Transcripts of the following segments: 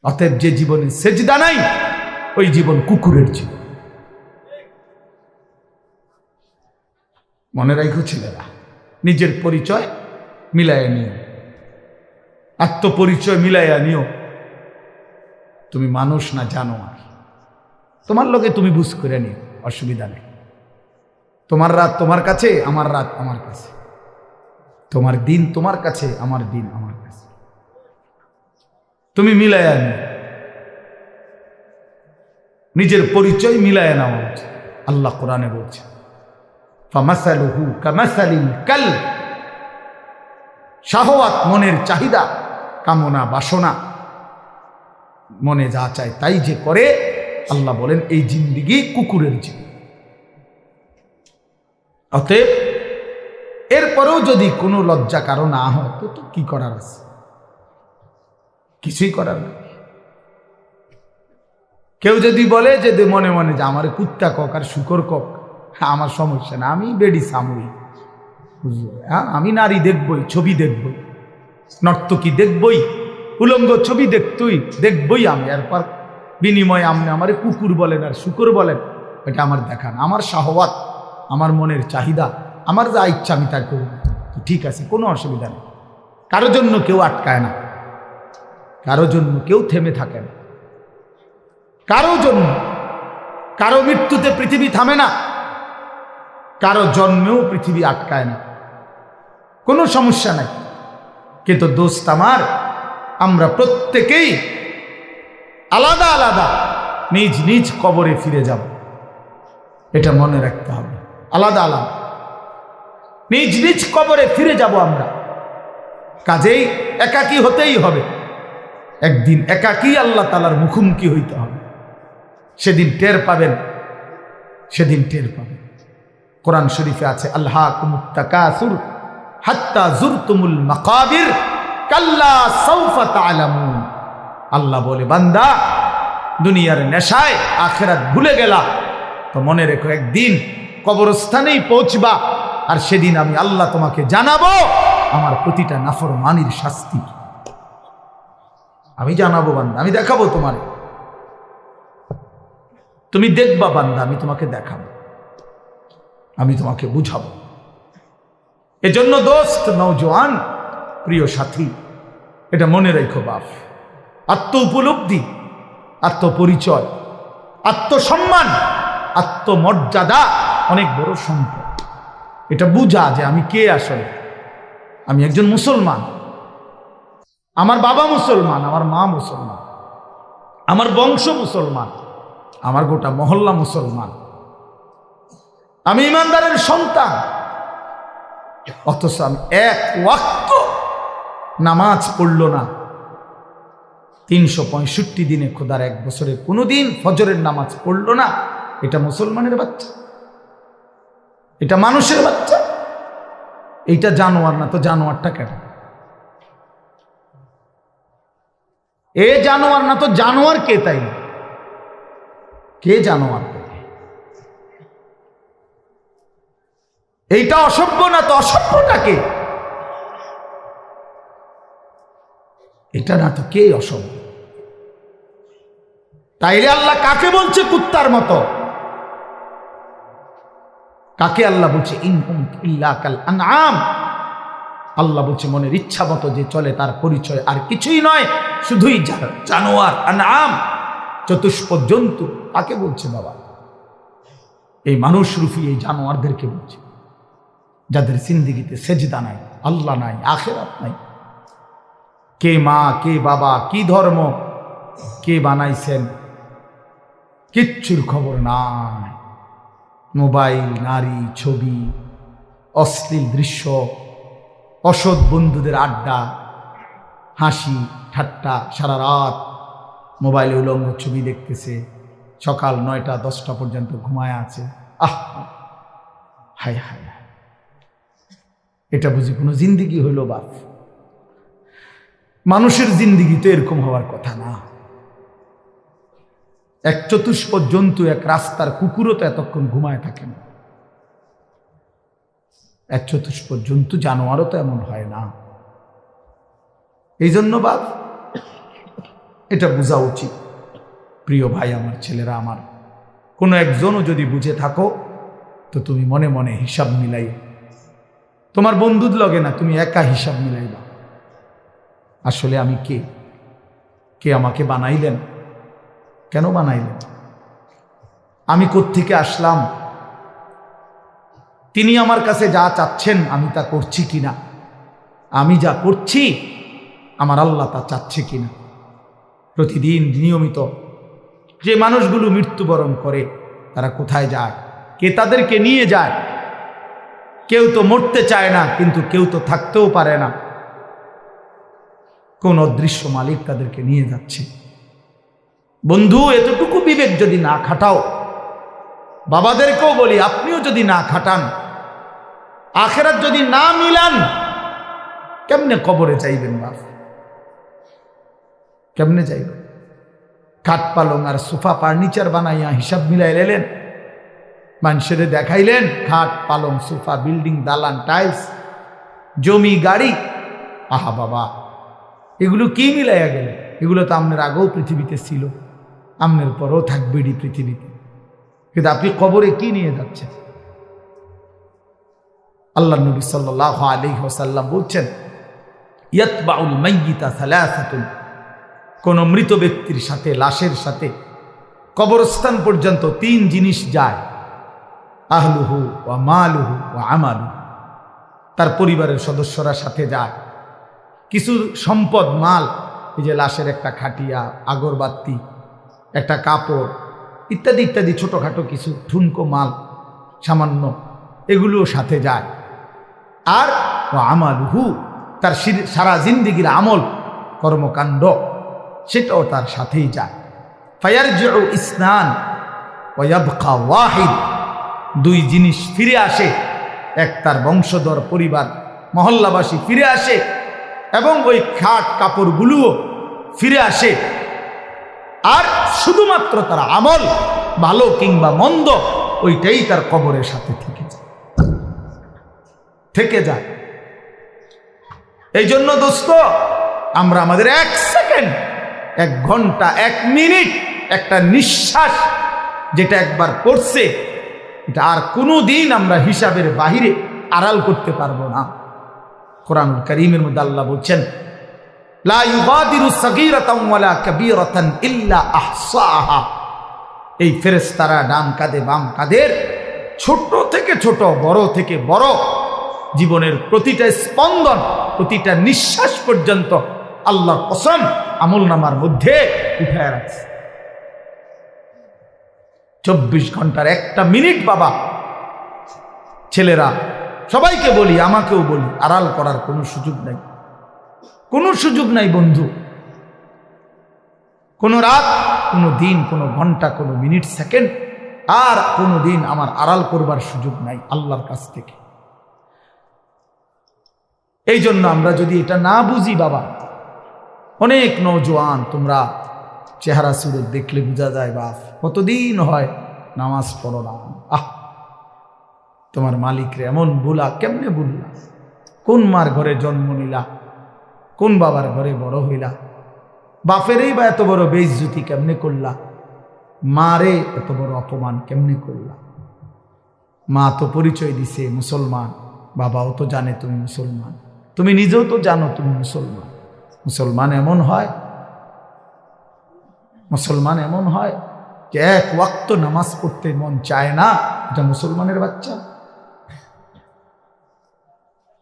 অতএব যে জীবনে সেজদা নাই ওই জীবন কুকুরের জীবন। মনে রাখো ছেলেরা, নিজের পরিচয় মিলাইয়া নিও, আত্মপরিচয় মিলাইয়া নিও। তুমি মানুষ না জানোয়ার, তোমার লোকে তুমি বুঝ করে নিও, অসুবিধা নেই। তোমার রাত তোমার কাছে, আমার রাত আমার কাছে, তোমার দিন তোমার কাছে, আমার দিন আমার কাছে, তুমি মিলাইয়া নিও, নিজের পরিচয় মিলাইয়া নেওয়া উচিত। আল্লাহ কোরআনে বলছে ফামাসালুহু কামাসালিল কালব, শাহওয়াত মনের চাহিদা, কামনা বাসনা, মনে যা চায় তাই যে করে, আল্লাহ বলেন এই জিন্দেগি কুকুরের জীবন। অতএব এরপরেও যদি কোনো লজ্জা কারো না হয় তো কি করার আছে? কিছুই করার নেই। কেউ যদি বলে যে মনে মনে যে আমার কুত্তা কক আর শুকর কক, আমার সমস্যা না, আমি বেডি সামুই, আমি নারী দেখবই, ছবি দেখবই, নর্তকী দেখবই, উলঙ্গ ছবি দেখবই আমি, এরপর বিনিময়ে আপনি আমার কুকুর বলেন আর শুকর বলেন, এটা আমার দেখান। আমার শাহওয়াত, আমার মনের চাহিদা, আমার যা ইচ্ছা আমি তা করব, ঠিক আছে, কোনো অসুবিধা নেই। কারো জন্য কেউ আটকায় না, কারো জন্য কেউ থেমে থাকে না, কারো জন্য, কারো মৃত্যুতে পৃথিবী থামে না, কারো জন্মেও পৃথিবী আটকায় না, কোনো সমস্যা নাই। কিন্তু দোস্ত আমার, আমরা প্রত্যেকেই আলাদা আলাদা নিজ নিজ কবরে ফিরে যাব, এটা মনে রাখতে হবে। আলাদা আলাদা নিজ নিজ কবরে ফিরে যাব আমরা, কাজেই একাকী হতেই হবে। একদিন একাকী আল্লাহ তাআলার মুখোমুখি হইতে হবে, সেদিন টের পাবেন, সেদিন টের পাবেন। কোরআন শরীফে আছে আল্লাকুমুত তাকাসুর হাত্তা যুরতুমুল মাকাবির কাল্লা সাউফা তা'লামুন। আল্লাহ বলে, বান্দা দুনিয়ার নেশায় আখিরাত ভুলে গেলা তো মনে রেখো একদিন কবরস্থানেই পৌঁছবা, আর সেদিন আমি আল্লাহ তোমাকে জানাবো আমার প্রতিটা নাফরমানির শাস্তি। আমি জানাবো বান্দা, আমি দেখাবো তোমারে, তুমি দেখবা বান্দা, আমি তোমাকে দেখাবো, আমি তোমাকে বুঝাবো। এজন্য দোস্ত, নওজোয়ান, প্রিয় সাথী, এটা মনে রেখো বাপ, আত্ম উপলব্ধি, আত্মপরিচয়, আত্মসম্মান, আত্মমর্যাদা অনেক বড় সম্পদ। এটা বুঝা যে আমি কে, আসলে আমি একজন মুসলমান, আমার বাবা মুসলমান, আমার মা মুসলমান, আমার বংশ মুসলমান, আমার গোটা মহল্লা মুসলমান, আমি ইমানদারের সন্তান, অথচ আমি এক ওয়াক্ত নামাজ পড়ল না 365 দিনে, খোদার এক বছরে কোনোদিন ফজরের নামাজ পড়ল না। এটা মুসলমানের বাচ্চা? এটা মানুষের বাচ্চা? এইটা জানোয়ার না তো? জানোয়ারটা কেন? এ জানোয়ার না তো জানোয়ার কে? তাই কে জানোয়ার? এইটা অসভ্য না তো অসভ্যটাকে? এটা না তো কে অসভ্য? তাইলে আল্লাহ কাকে বলছে কুত্তার মতো? কাকে আল্লাহ বলছে ইনহুম ইল্লা কাল আনআম? আল্লাহ বলছে মনের ইচ্ছা মতো যে চলে তার পরিচয় আর কিছুই নয়, শুধুই জানোয়ার, আনআম, চতুষ্পদ জন্তু। কাকে বলছে বাবা? এই মানুষ রূপী এই জানোয়ারদেরকে বলছে, যাদের জিন্দেগিতে সেজদা নাই, আল্লাহ নাই, আখিরাত নাই। কে মা, কে বাবা, কি ধর্ম, কে বানাইছেন, কিচ্ছুর খবর নাই। মোবাইল, নারী, ছবি, অশ্লীল দৃশ্য, অসৎ বন্ধুদের আড্ডা, হাসি ঠাট্টা, সারা রাত মোবাইলে উলঙ্গ ছবি দেখতেছে, সকাল 9টা 10টা পর্যন্ত ঘুমায় আছে। আহ, হায় হায়, এটা বুঝি কোনো জিন্দিগি হইল বাপ? মানুষের জিন্দিগি তো এরকম হওয়ার কথা না। এক চতুষ্পদ জন্তু, এক রাস্তার কুকুরও তো এতক্ষণ ঘুমায় থাকে না। এক চতুষ্পদ জন্তু, জানোয়ারও তো এমন হয় না। এই জন্য বাপ এটা বোঝা উচিত। প্রিয় ভাই আমার, ছেলেরা আমার, কোনো একজনও যদি বুঝে থাকো তো তুমি মনে মনে হিসাব মিলাই, তোমার বন্ধুর লগে না, তুমি একা হিসাব মিলাইবা। আসলে আমি কে? কে আমাকে বানাইলেন? কেন বানাইলেন? আমি কোত্থেকে আসলাম? তিনি আমার কাছে যা চাচ্ছেন আমি তা করছি কিনা? আমি যা করছি আমার আল্লাহ তা চাচ্ছে কিনা? প্রতিদিন নিয়মিত যে মানুষগুলো মৃত্যুবরণ করে তারা কোথায় যায়? কে তাদেরকে নিয়ে যায়? কেউ তো মরতে চায় না, কিন্তু কেউ তো থাকতেও পারে না। কোন অদৃশ্য মালিক তাদেরকে নিয়ে যাচ্ছে। বন্ধু, এতটুকু বিবেক যদি না খাটাও, বাবাদেরকেও বলি, আপনিও যদি না খাটান, আখেরাত যদি না মিলান, কেমনে কবরে যাইবেন? বাপ, কেমনে যাইবেন? খাট পালং আর সোফা ফার্নিচার বানাইয়া হিসাব মিলাই এলেন, মানুষের দেখাইলেন খাট পালং সোফা, বিল্ডিং, দালান, টাইলস, জমি, গাড়ি। আহা বাবা, এগুলো কি মিলাইয়া গেলে? এগুলো তো আপনার আগেও পৃথিবীতে ছিল, আপনার পরও থাকবেই পৃথিবীতে, কিন্তু আপনি কবরে কি নিয়ে যাচ্ছেন? আল্লাহ নবী সাল্লাল্লাহু আলাইহি ওয়াসাল্লাম বলছেন, ইয়াতবাউল মাইয়িতা সালাসাতুন, কোন মৃত ব্যক্তির সাথে, লাশের সাথে কবরস্থান পর্যন্ত তিন জিনিস যায়। আহলুহু ওয়া মালুহু ওয়া আমালুহু, তার পরিবারের সদস্যরা সাথে যায়। কিছু সম্পদ, মাল, এই যে লাশের একটা খাটিয়া, আগরবাতি, একটা কাপড় ইত্যাদি ইত্যাদি, ছোটখাটো কিছু ঠুনকো মাল সামান্য, এগুলোও সাথে যায়। আর ওয়া আমালুহু, তার সারা জিন্দেগির আমল, কর্মকাণ্ড, সেটাও তার সাথেই যায়। ফায়ারজিউ ইসনান ওয়া ইয়াবকা ওয়াহিদ, দুই জিনিস ফিরে আসে, এক তার বংশধর, পরিবার, মহল্লাবাসী ফিরে আসে, এবং ওই খাট কাপড়গুলোও ফিরে আসে। আর শুধুমাত্র তার আমল, ভালো কিংবা মন্দ, ওইটাই তার কবরের সাথে থেকে যায়। এই জন্য দোস্ত, আমরা আমাদের 1 সেকেন্ড, 1 ঘন্টা, 1 মিনিট, একটা নিঃশ্বাস যেটা একবার পড়ছে, এটা আর কোনো দিন আমরা হিসাবের বাহিরে আড়াল করতে পারবো না। কোরআনুল কারীমের মধ্যে আল্লাহ বলছেন, লা ইউগাদিরু সাগীরাতান ওয়ালা কাবীরাতান ইল্লা আহসাহা, এই ফেরেশতারা ডান কাঁধে বাম কাঁধের, ছোট থেকে ছোট, বড় থেকে বড়, জীবনের প্রতিটা স্পন্দন, প্রতিটা নিঃশ্বাস পর্যন্ত আল্লাহর কসম আমলনামার মধ্যে উঠায় রাখছে। 24 ঘন্টার 1টা মিনিট বাবা, ছেলেরা সবাইকে বলি, আমাকেও বলি, আড়াল করার কোনো সুযোগ নাই, কোনো সুযোগ নাই বন্ধু। কোনো রাত, কোনো দিন, কোনো ঘন্টা, কোনো মিনিট, সেকেন্ড, আর কোনো দিন আমার আড়াল করবার সুযোগ নাই আল্লাহর কাছ থেকে। এই জন্য আমরা যদি এটা না বুঝি বাবা, অনেক নওজোয়ান, তোমরা চেহারা সুরত দেখলে বোঝা যায় বাপ, কতদিন হয় নামাজ পড়ো না। আহ, তোমার মালিকরে এমন ভুলা, কেমনে ভুললা? কোন মার ঘরে জন্ম নিলা? কোন বাবার ঘরে বড় হইলা? বাপেরই বা এত বড় বেইজ্জতি কেমনে করলা? মারে এত বড় অপমান কেমনে করলা? মা তো পরিচয় দিছে মুসলমান, বাবাও তো জানে তুমি মুসলমান, তুমি নিজেও তো জানো তুমি মুসলমান। মুসলমান এমন হয়, মুসলমান এমন হয় যে 1 ওয়াক্ত নামাজ পড়তে মন চায় না, এটা মুসলমানের বাচ্চা।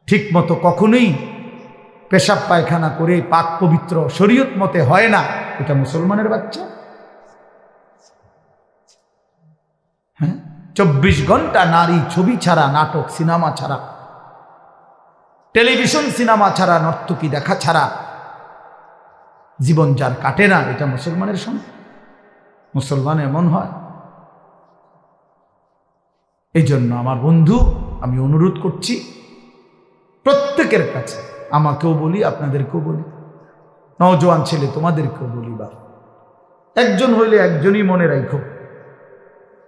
ঠিক মতো কখনোই পেশাব পায়খানা করে পাক পবিত্র শরীয়ত মতে হয় না, এটা মুসলমানের বাচ্চা। হ্যাঁ, 24 ঘন্টা নারী ছবি ছাড়া, নাটক সিনেমা ছাড়া, টেলিভিশন সিনেমা ছাড়া, নর্তকী দেখা ছাড়া জীবন যার কাটে না, এটা মুসলমানের সঙ্গে। মুসলমান এমন হয়। এই জন্য আমার বন্ধু, আমি অনুরোধ করছি প্রত্যেকের কাছে, আমাকেও বলি, আপনাদেরকেও বলি, নওজোয়ান ছেলে তোমাদেরকেও বলি, বা একজন হইলে একজনই মনে রাখো,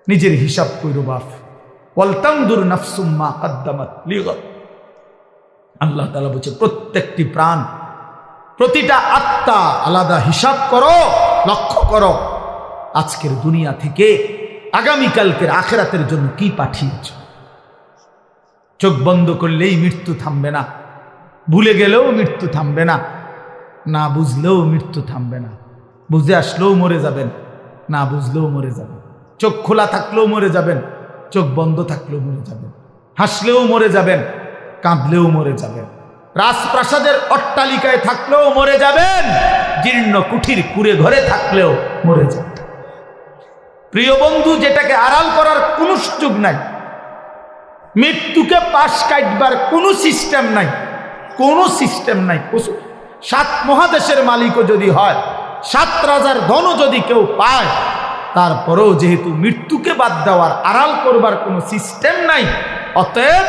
নিজের হিসাব কইরো বাপ। ওয়ালতানদুর নাফসুম মা কাদ্দামাত লিগাদ, আল্লাহ তাআলা বলছে প্রত্যেকটি প্রাণ প্রতিটা আত্মা আলাদা হিসাব করো, লক্ষ্য করো আজকের দুনিয়া থেকে আগামীকালকের আখিরাতের জন্য কি পাঠিয়েছ। চোখ বন্ধ করলেই মৃত্যু থামবে না, ভুলে গেলেও মৃত্যু থামবে না, না বুঝলেও মৃত্যু থামবে না। বুঝে আসলেও মরে যাবেন, না বুঝলেও মরে যাবেন। চোখ খোলা থাকলেও মরে যাবেন, চোখ বন্ধ থাকলেও মরে যাবেন। হাসলেও মরে যাবেন, কাঁদলেও মরে যাবেন। রাজপ্রাসাদের অট্টালিকায় থাকলেও মরে যাবেন, জীর্ণ কুঠির কুড়ে ঘরে থাকলেও মরে যাবেন। প্রিয় বন্ধু, যেটাকে আড়াল করার কোনো সুযোগ নাই, মৃত্যুকে পাশ কাটবার কোনো সিস্টেম নাই, কোনো সিস্টেম নাই। 7 মহাদেশের মালিকও যদি হয়, 7 রাজার ধনও যদি কেউ পায়, তারপরেও যেহেতু মৃত্যুকে বাদ দেওয়ার আড়াল করবার কোনো সিস্টেম নাই, অতএব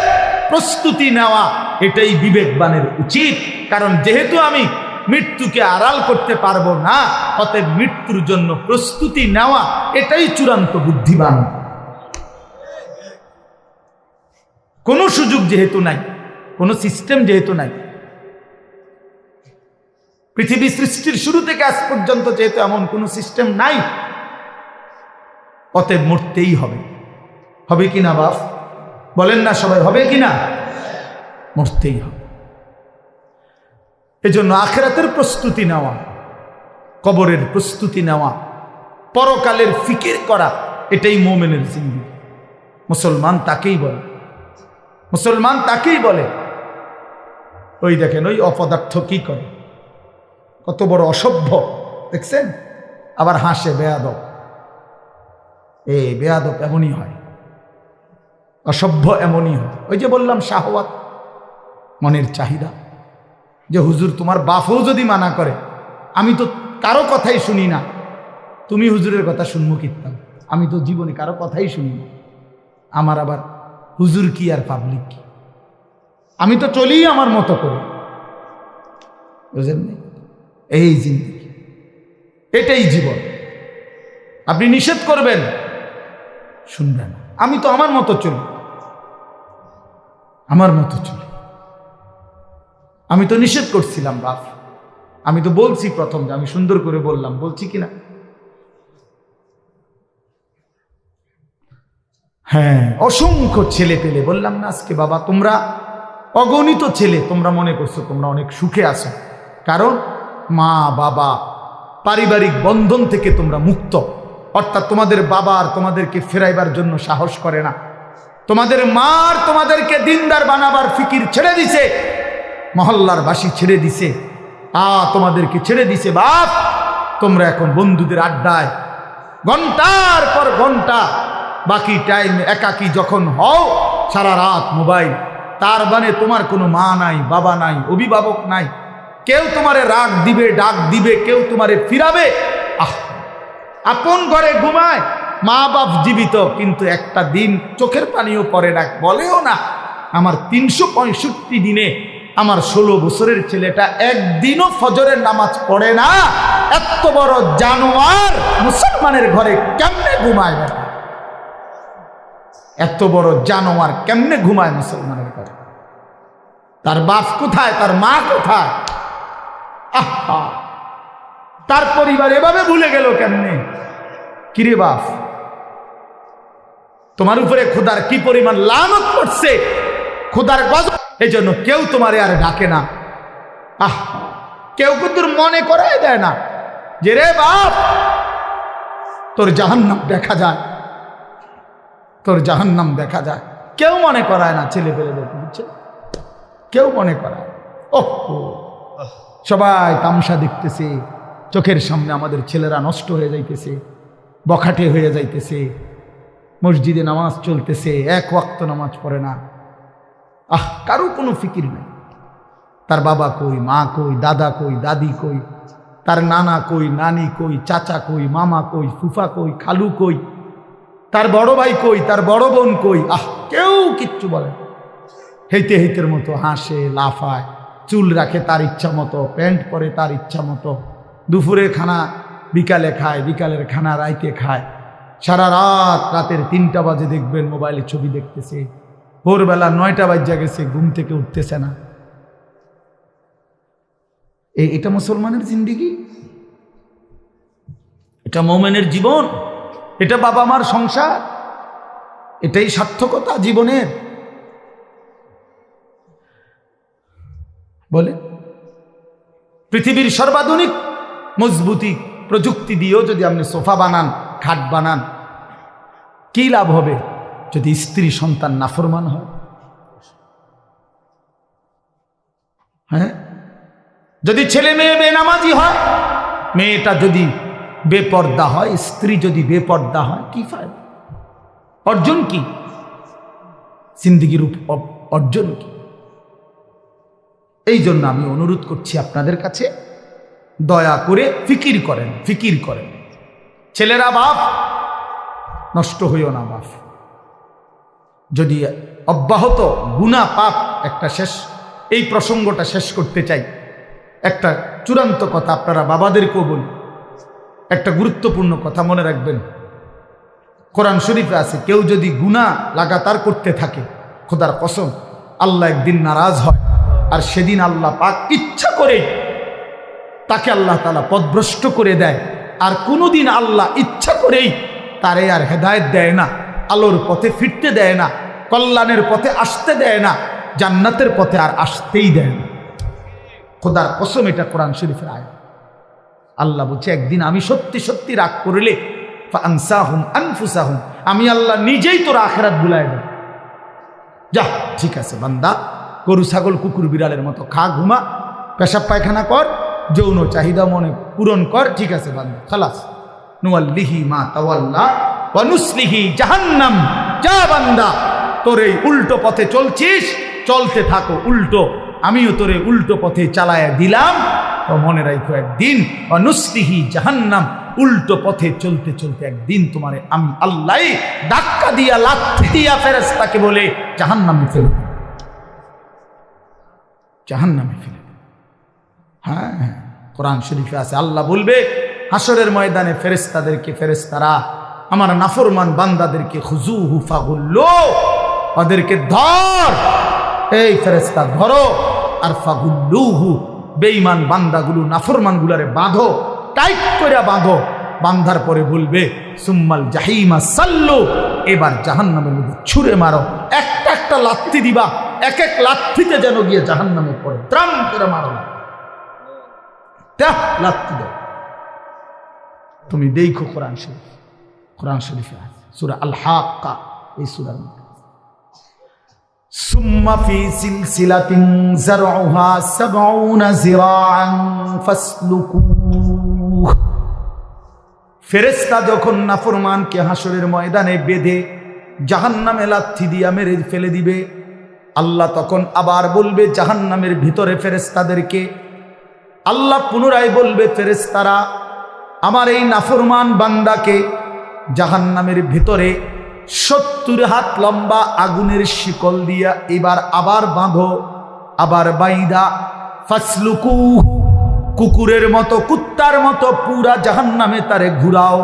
প্রস্তুতি নেওয়া এটাই বিবেকবানের উচিত। কারণ যেহেতু আমি মৃত্যুকে আড়াল করতে পারবো না, অতএব মৃত্যুর জন্য প্রস্তুতি নেওয়া এটাই চূড়ান্ত বুদ্ধিমান। কোনো সুযোগ যেহেতু নাই, কোনো সিস্টেম যেহেতু নাই, পৃথিবী সৃষ্টির শুরু থেকে আজ পর্যন্ত যেহেতু এমন কোনো সিস্টেম নাই, অতএব মরতেই হবে। হবে কিনা বাপ বলেন না সবাই, হবে কিনা? মরতেই হবে। এজন্য আখিরাতের প্রস্তুতি নেওয়া, কবরের প্রস্তুতি নেওয়া, পরকালের ফিকির করা, এটাই মুমিনের জিন্দেগি। মুসলমান তাকেই বলে, মুসলমান তাকেই বলে। ওই দেখেন ওই অপদার্থ কি করে, কত বড় অসভ্য দেখছেন, আবার হাসে বেয়াদব। এই বেয়াদব এমনই হয়, অসভ্য এমনই হয়। ওই যে বললাম শাহওয়াত, মনের চাহিদা, যে হুজুর তোমার বাপও যদি মানা করে, আমি তো কারো কথাই শুনি না, তুমি হুজুরের কথা শুনবো কিতাম, আমি তো জীবনে কারো কথাই শুনি না, আমার আবার হুজুর কি আর পাবলিক কি, আমি তো চলি আমার মতো করে। বুঝলেন? এই জিন্দেগি, এটাই জীবন। আপনি নিষেধ করবেন, শুনবেন, আমি তো আমার মতো চলি, আমার মতো চলি। আমি তো নিষেধ করছিলাম বাপ, আমি তো বলছি প্রথম যে আমি সুন্দর করে বললাম, বলছি কিনা? হ্যাঁ, অসংখ্য ছেলে পেলে বললাম না আজকে, বাবা তোমরা অগণিত ছেলে, তোমরা মনে করছো তোমরা অনেক সুখে আছো, কারণ মা বাবা পারিবারিক বন্ধন থেকে তোমরা মুক্ত। অর্থাৎ তোমাদের বাবা আর তোমাদেরকে ফেরাইবার জন্য সাহস করে না, তোমাদের মা আর তোমাদেরকে দিনদার বানাবার ফিকির ছেড়ে দিছে, মহল্লার বাসী ছেড়ে দিছে, তোমাদেরকে ছেড়ে দিছে। বাপ তোমরা এখন বন্ধুদের আড্ডায় ঘন্টার পর ঘন্টা, বাকি টাইম একাকী যখন হও, সারা রাত মোবাইল। তার মানে তোমার কোনো মা নাই, বাবা নাই, অভিভাবক নাই, কেউ তোমারে রাগ দিবে, ডাক দিবে, কেউ তোমারে ফিরাবে। আপন ঘরে ঘুমায়, মা বাপ জীবিত, কিন্তু একটা দিন চোখের পানিও পড়ে না, বলেও না। আমার 365 দিনে আমার 16 বছরের ছেলেটা একদিনও ফজরের নামাজ পড়ে না। এত বড় জানোয়ার মুসলমানের ঘরে কেমনে ঘুমায় না? এত বড় জানোয়ার কেমনে ঘুমায় মুসলমানের ঘরে? তার বাপ কোথায়, তার মা কোথায়? আহা, তার পরিবার এভাবে ভুলে গেল কেমনে? কিরে বাপ, তোমার উপরে খোদার কি পরিমাণ লানত করছে, খোদার গজব। এই জন্য কেউ তোমারে আর ডাকে না। কেউ কিন্তু মনে করাই দেয় না যে রে বাপ তোর জাহান্নাম দেখা যায়, তোর জাহান্নাম দেখা যায়। কেউ মনে করায় না, ছেলে পেলে বুঝছে, কেউ মনে করায়। সবাই তামসা দেখতেছে, চোখের সামনে আমাদের ছেলেরা নষ্ট হয়ে যাইতেছে, বখাটে হয়ে যাইতেছে, মসজিদে নামাজ চলতেছে, এক ওয়াক্ত নামাজ পড়ে না। কারো কোনো ফিকির নেই, তার বাবা কই, মা কই, দাদা কই, দাদি কই, তার নানা কই, নানি কই, চাচা কই, মামা কই, ফুফা কই, খালু কই, তার বড় ভাই কই, তার বড় বোন কই। কেউ কিচ্ছু বলে। হেইতে হেইতের মতো হাসে, লাফায়, চুল রাখে তার ইচ্ছা মতো, প্যান্ট পরে তার ইচ্ছা মতো, দুপুরের খানা বিকালে খায়, বিকালের খানা রাইতে খায়, সারা রাত, রাতের 3টা বাজে দেখবেন মোবাইলে ছবি দেখতেছে, ভোরবেলা 9টা বাজে গেছে, ঘুম থেকে উঠতেছে না। এটা মুসলমানের জিন্দেগি, এটা মোমেনের জীবন, এটা বাবা মার সংসার, এটাই সার্থকতা জীবনের? বলে পৃথিবীর সর্বাধুনিক মজবুতি প্রযুক্তি দিয়েও যদি আপনি সোফা বানান, খাট বানান, কি লাভ হবে যদি স্ত্রী সন্তান নাফরমান হয়? হ্যাঁ, যদি ছেলে মেয়ে বেনামাজি হয়, মেয়েটা যদি বেপর্দা হয়, স্ত্রী যদি বেপর্দা হয়, কি ফায়দা? অর্জন কি জিন্দেগির অর্জন কি? এই জন্য আমি অনুরোধ করছি আপনাদের কাছে, দয়া করে ফিকির করেন, ফিকির করেন। ছেলেরা বাপ, নষ্ট হইও না বাপ। যদি অব্যাহত গুনাহ পাপ, একটা শেষ, এই প্রসঙ্গটা শেষ করতে চাই। একটা চূড়ান্ত কথা আপনারা বাবাদেরকেও বলি, একটা গুরুত্বপূর্ণ কথা মনে রাখবেন। কোরআন শরীফে আছে, কেউ যদি গুনাহ লাগাতার করতে থাকে, খোদার কসম আল্লাহ একদিন নারাজ হয়, আর সেদিন আল্লাহ পাক ইচ্ছা করে তাকে আল্লাহ তাআলা পথভ্রষ্ট করে দেয়। আর কোনোদিন আল্লাহ ইচ্ছা করেই তারে আর হেদায়েত দেয় না, আলোর পথে ফিরতে দেয় না, কল্যাণের পথে আসতে দেয় না, জান্নাতের পথে আর আসতেই দেয় না। খোদার কসম, এটা কোরআন শরীফের আয়াত। আল্লাহ বলছে, একদিন আমি সত্যি সত্যি রাগ করলে ফাআনসাহুম আনফুসাহুম, আমি আল্লাহ নিজেই তোর আখিরাত ভুলায় দেব। যা, ঠিক আছে বান্দা, গরু ছাগল কুকুর বিড়ালের মতো খা, ঘুমা, পেশাব পায়খানা কর, যৌন চাহিদা মনে পূরণ কর, ঠিক আছে বান্দা, খালাস। নুয়াল্লিহি মা তাওয়াল্লা ওয়া নুসলিহি জাহান্নাম। যা বান্দা, তোর এই উল্টো পথে চলছিস, চলতে থাকো উল্টো, আমিও তোরে উল্টো পথে চালায়া দিলাম। তো মনে রাখো, একদিন ওয়া নুসলিহি জাহান্নাম, উল্টো পথে চলতে চলতে একদিন তোমারে আমি আল্লাহ ধাক্কা দিয়া, লাথি দিয়া ফেরেশতাকে বলে জাহান্নামে ফেলে, জাহান্নামে ফেলে। হ্যাঁ, কোরআন শরীফে আছে, আল্লাহ বলবে হাসরের ময়দানে ফেরেশতাদেরকে, ফেরেশতারা আমার নাফরমান বান্দাদেরকে খুজুহু ফাগুল্লু, ওদেরকে ধর, এই ফেরেশতা ধরো, আর ফাগুল্লুহু, বেঈমান বান্দাগুলো, নাফরমানগুলারে বাঁধো, টাইট করে বাঁধো। বাঁধার পরে বলবে সুম্মাল জাহিমা সাল্লু, এবার জাহান্নামের মধ্যে ছুঁড়ে মারো। একটা একটা লাথি দিবা, এক এক লাথিতে যেন গিয়ে জাহান্নামে পড়ে, ত্রাম করে মারো না, লাথি দাও। তুমি দেখো কোরআন শরীফ, কোরআন শরীফে আছে সূরা আল হাক্কা, এই সূরার মধ্যে সুম্মা ফি সিলসিলাতিন যারউহা ৭০ যিরাআন ফাসলুকুহ। ফেরেশতা যখন নাফরমানকে হাসরের ময়দানে বেঁধে জাহান্নামে লাথি দিয়া মেরে ফেলে দিবে, আল্লাহ তখন আবার বলবে জাহান্নামের ভিতরে ফেরেশতাদেরকে, আল্লাহ পুনরায় বলবে ফেরেশতারা আমার এই নাফরমান বান্দাকে জাহান্নামের ভিতরে ৭০ হাত লম্বা আগুনের শিকল দিয়া এবার আবার বাঁধো, আবার বাইদা ফাসলুকুহু, কুকুরের মতো, কুত্তার মতো পুরা জাহান্নামে তারে ঘুরাও,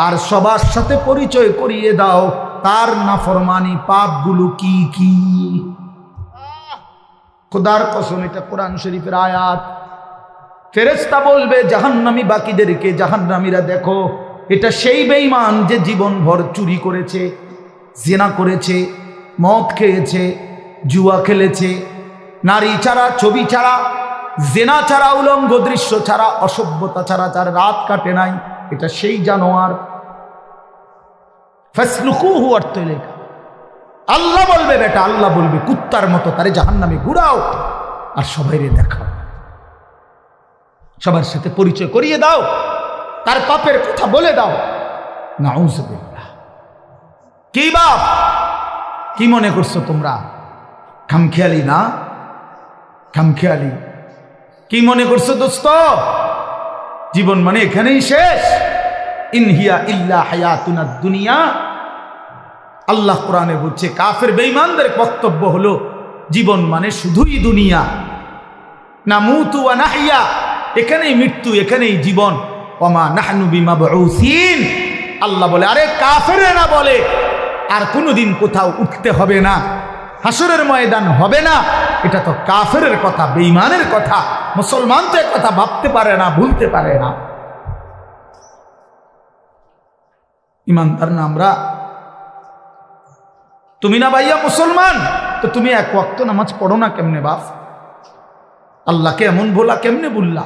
আর সবার সাথে পরিচয় করিয়ে দাও তার নাফরমানি পাপগুলো কি কি। খোদার কসম, এটা কোরআন শরীফের আয়াত। ফেরেশতা বলবে জাহান্নামী বাকিদেরকে, জাহান্নামীরা দেখো, এটা সেই বেঈমান যে জীবন ভর চুরি করেছে, জিনা করেছে, মদ খেয়েছে, জুয়া খেলেছে, নারী ছাড়া, ছবি ছাড়া, জিনা ছাড়া, উলঙ্গ দৃশ্য ছাড়া, অসভ্যতা ছাড়া তার রাত কাটে নাই। এটা সেই জানোয়ার। ফাসলুকুহু অর্থ লেখা, আল্লাহ বলবে বেটা, আল্লাহ বলবে কুত্তার মতো তারে জাহান্নামে ঘুরাও, আর সবাইরে দেখাও, সবার সাথে পরিচয় করিয়ে দাও, তার পাপের কথা বলে দাও। নাউযুবিল্লাহ। কি বাপ, কি মনে করছো তোমরা? খামখেয়ালি না? খামখেয়ালি কি মনে করছো দোস্ত? জীবন মানে এখানেই শেষ? ইনহিয়া ইল্লা হায়াতুনাদ দুনিয়া। আল্লাহ কোরআনে বলছে, কাফের বেঈমানদের বক্তব্য হলো জীবন মানে শুধুই দুনিয়া, নামুতু ওয়া নাহইয়া, এখানেই মৃত্যু, এখানেই জীবন। ওমা নাহনু বিমাবউসিন। আল্লাহ বলে, আরে কাফেরেরা বলে আর কোনোদিন কোথাও উঠতে হবে না, হাসরের ময়দান হবে না, এটা তো কাফেরের কথা, বেঈমানের কথা। মুসলমান তো এক কথা ভাবতে পারে না, ভুলতে পারে না। ইমানদার না আমরা? তুমি না ভাইয়া মুসলমান, তো তুমি এক ওয়াক্ত নামাজ পড়ো না কেমনে বাপ? আল্লাহকে এমন ভোলা কেমনে ভুললা?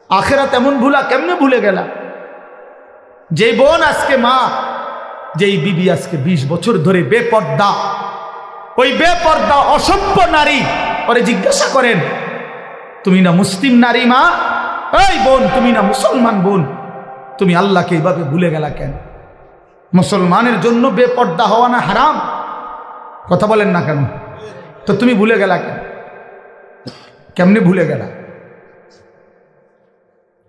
আখেরাত এমন ভুলা কেমনে ভুলে গেলা? যেই বোন আজকে মা, যেই বিবি আজকে 20 বছর ধরে বেপর্দা, ওই বেপর্দা অসভ্য নারী, ওরে জিজ্ঞাসা করেন, তুমি না মুসলিম নারী মা? এই বোন, তুমি না মুসলমান বোন, তুমি আল্লাহকে এইভাবে ভুলে গেলা কেন? মুসলমানের জন্য বেপর্দা হওয়া না হারাম? কথা বলেন না কেন? তো তুমি ভুলে গেলা কেন? কেমনে ভুলে গেলা?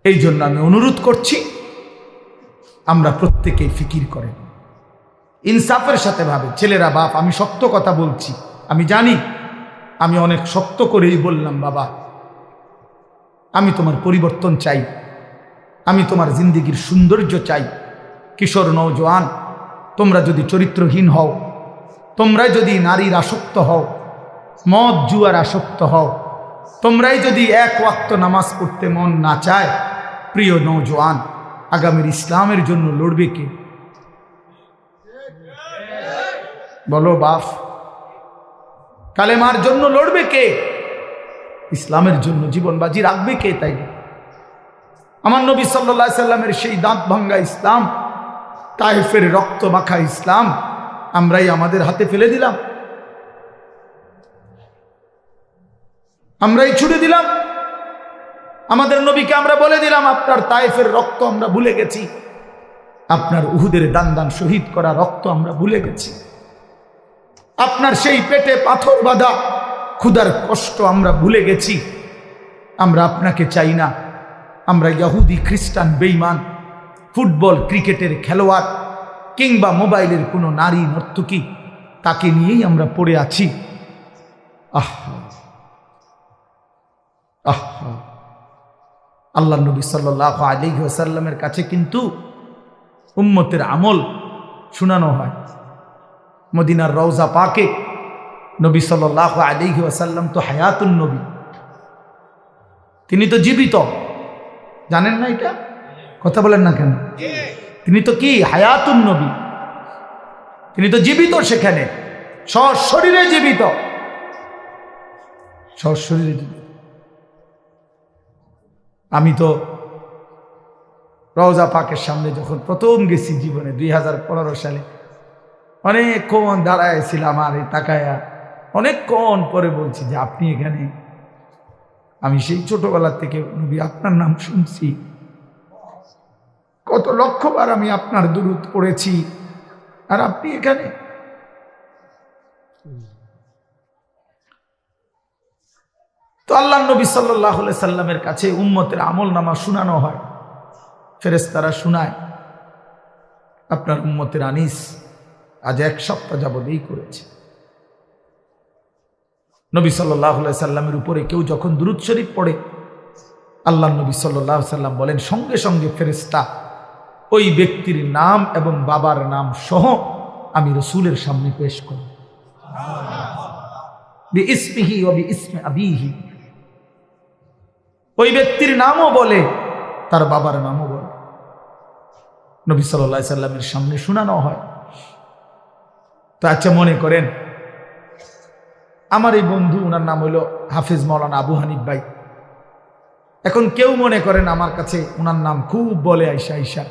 এই জন্য আমি অনুরোধ করছি, আমরা প্রত্যেকেই ফিকির করেন, ইনসাফের সাথে ভাবে। ছেলেরা বাপ, আমি শক্ত কথা বলছি, আমি জানি আমি অনেক শক্ত করেই বললাম, বাবা আমি তোমার পরিবর্তন চাই, আমি তোমার জিন্দেগির সৌন্দর্য চাই। কিশোর নওজোয়ান, তোমরা যদি চরিত্রহীন হও, তোমরা যদি নারীর আসক্ত হও, মদ জুয়ার আসক্ত হও, তোমরাই যদি এক ওয়াক্ত নামাজ পড়তে মন না চায়, প্রিয় নওজোয়ান, আগামীর ইসলামের জন্য লড়বে কে? বলো বাপ, কালেমার জন্য লড়বে কে? ইসলামের জন্য জীবন বাজি রাখবে কে? তাই আমার নবী সাল্লাল্লাহু আলাইহি সাল্লামের সেই দাঁত ভাঙ্গা ইসলাম, তায়েফের রক্ত মাখা ইসলাম আমরাই আমাদের হাতে ফেলে দিলাম, আমরাই ছুড়ে দিলাম। আমাদের নবীকে আমরা বলে দিলাম, আপনার তায়েফের রক্ত আমরা ভুলে গেছি, আপনার উহুদের দান দান শহীদ করা রক্ত আমরা ভুলে গেছি, আপনার সেই পেটে পাথর বাঁধা ক্ষুধার কষ্ট আমরা ভুলে গেছি। আমরা আপনাকে চাই না, আমরা ইহুদি খ্রিস্টান বেঈমান ফুটবল ক্রিকেটের খেলোয়াড় কিংবা মোবাইলের কোনো নারী নর্তকী, তাকে নিয়েই আমরা পড়ে আছি। আহা আহা, আল্লাহ নবী সাল্লাল্লাহু আলাইহি ওয়াসাল্লামের কাছে কিন্তু উম্মতের আমল শোনানো হয়। মদিনার রওজা পাকে নবী সাল্লাল্লাহু আলাইহি ওয়াসাল্লাম তো হায়াতুন নবী, তিনি তো জীবিত, জানেন না এটা? কথা বলেন না কেন? তিনি তো কি হায়াতুন নবী, তিনি তো জীবিত, সেখানে সশরীরে জীবিত, সশরীরে জীবিত। আমি তো রওজা পাকের সামনে যখন প্রথম গেছি জীবনে 2015 সালে, অনেকক্ষণ দাঁড়াইছিলাম আর এই তাকায়া, অনেকক্ষণ পরে বলছি যে আপনি এখানে? আমি সেই ছোটবেলা থেকে নবী আপনার নাম শুনছি, কত লক্ষবার আমি আপনার দুরূদ পড়েছি, আর আপনি এখানে? তো আল্লাহ নবী সাল্লাল্লাহু আলাইহি সাল্লামের কাছে উম্মতের আমল নামা শুনানো হয়, ফেরেশতারা শুনায়, আপনার উম্মতের আনিস আজ 1 সপ্তাহ যাবৎ এই করেছে। নবী সাল্লাল্লাহু আলাইহি সাল্লামের উপরে কেউ যখন দুরূদ শরীফ পড়ে, আল্লাহ নবী সাল্লাল্লাহু আলাইহি সাল্লাম বলেন, সঙ্গে সঙ্গে ফেরেশতা ওই ব্যক্তির নাম এবং বাবার নাম সহ আমি রাসূলের সামনে পেশ করি, বিইসমিহি ওয়া বিইসমি আবিহি। ওই ব্যক্তির নামও বলে, তার বাবার নামও বলে, নবী সাল্লাল্লাহু আলাইহি সাল্লামের সামনে শোনানো হয়। তো আচ্ছা, মনে করেন আমার এই বন্ধু, ওনার নাম হলো হাফেজ মাওলানা আবু হানিফ ভাই। এখন কেউ মনে করেন আমার কাছে ওনার নাম খুব বলে আইসা আইসা,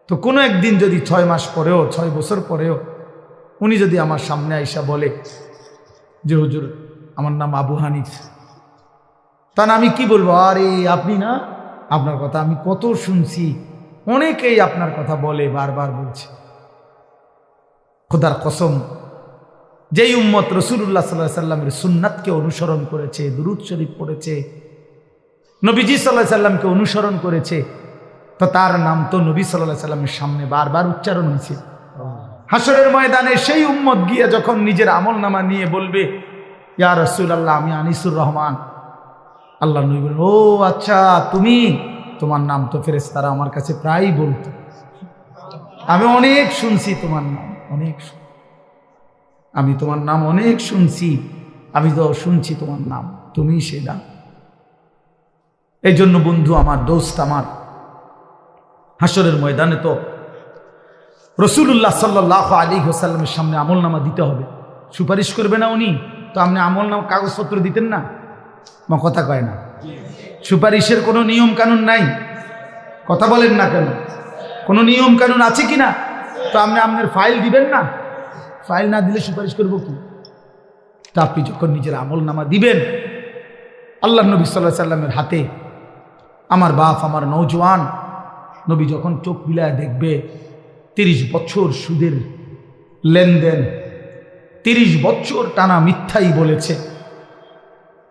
তো কোনো একদিন যদি 6 মাস পরেও, 6 বছর পরেও উনি যদি আমার সামনে আইসা বলে যে হুজুর আমার নাম আবু হানিফ, তা আমি কি বলবো? আরে আপনি না, আপনার কথা আমি কত শুনছি, অনেকেই আপনার কথা বলে, বারবার বলছে। খোদার কসম, যেই উম্মত রাসূলুল্লাহ সাল্লাল্লাহু আলাইহি সাল্লামের সুন্নাতকে অনুসরণ করেছে, দুরূদ শরীফ পড়েছে, নবীজি সাল্লাল্লাহু আলাইহি সাল্লামকে অনুসরণ করেছে, তো তার নাম তো নবী সাল্লাল্লাহু আলাইহি সাল্লামের সামনে বারবার উচ্চারণ হয়েছে। হাসরের ময়দানে সেই উম্মত গিয়ে যখন নিজের আমল নামা নিয়ে বলবে, ইয়া রাসূলুল্লাহ আমি আনিসুর রহমান, আল্লাহ নবী বলেন, ও আচ্ছা তুমি, তোমার নাম তো ফেরেশতারা আমার কাছে প্রায়ই বলতো, আমি অনেক শুনছি তোমার নাম, অনেক। আমি তোমার নাম অনেক শুনছি, আমি তো শুনছি তোমার নাম, তুমি সেটা। এই জন্য বন্ধু আমার, দোস্ত আমার, হাসরের ময়দানে তো রাসূলুল্লাহ সাল্লাল্লাহু আলাইহি ওয়াসাল্লামের সামনে আমলনামা দিতে হবে। সুপারিশ করবে না উনি? তো আপনি আমলনামা কাগজপত্র দিতেন না? মা কথা কয় না। সুপারিশের কোনো নিয়ম কানুন নাই, কথা বলেন না কেন? কোনো নিয়ম কানুন আছে কি না? তো আপনি আপনার ফাইল দিবেন না? ফাইল না দিলে সুপারিশ করবো কি? তা আপনি যখন নিজের আমলনামা দিবেন, আল্লাহ নবী সাল্লাল্লাহু আলাইহি ওয়াসাল্লামের হাতে, আমার বাপ, আমার নওজোয়ান নবী যখন চোখ বিলায় দেখবে 30 বছর সুদের লেনদেন, 30 বছর টানা মিথ্যাই বলেছে,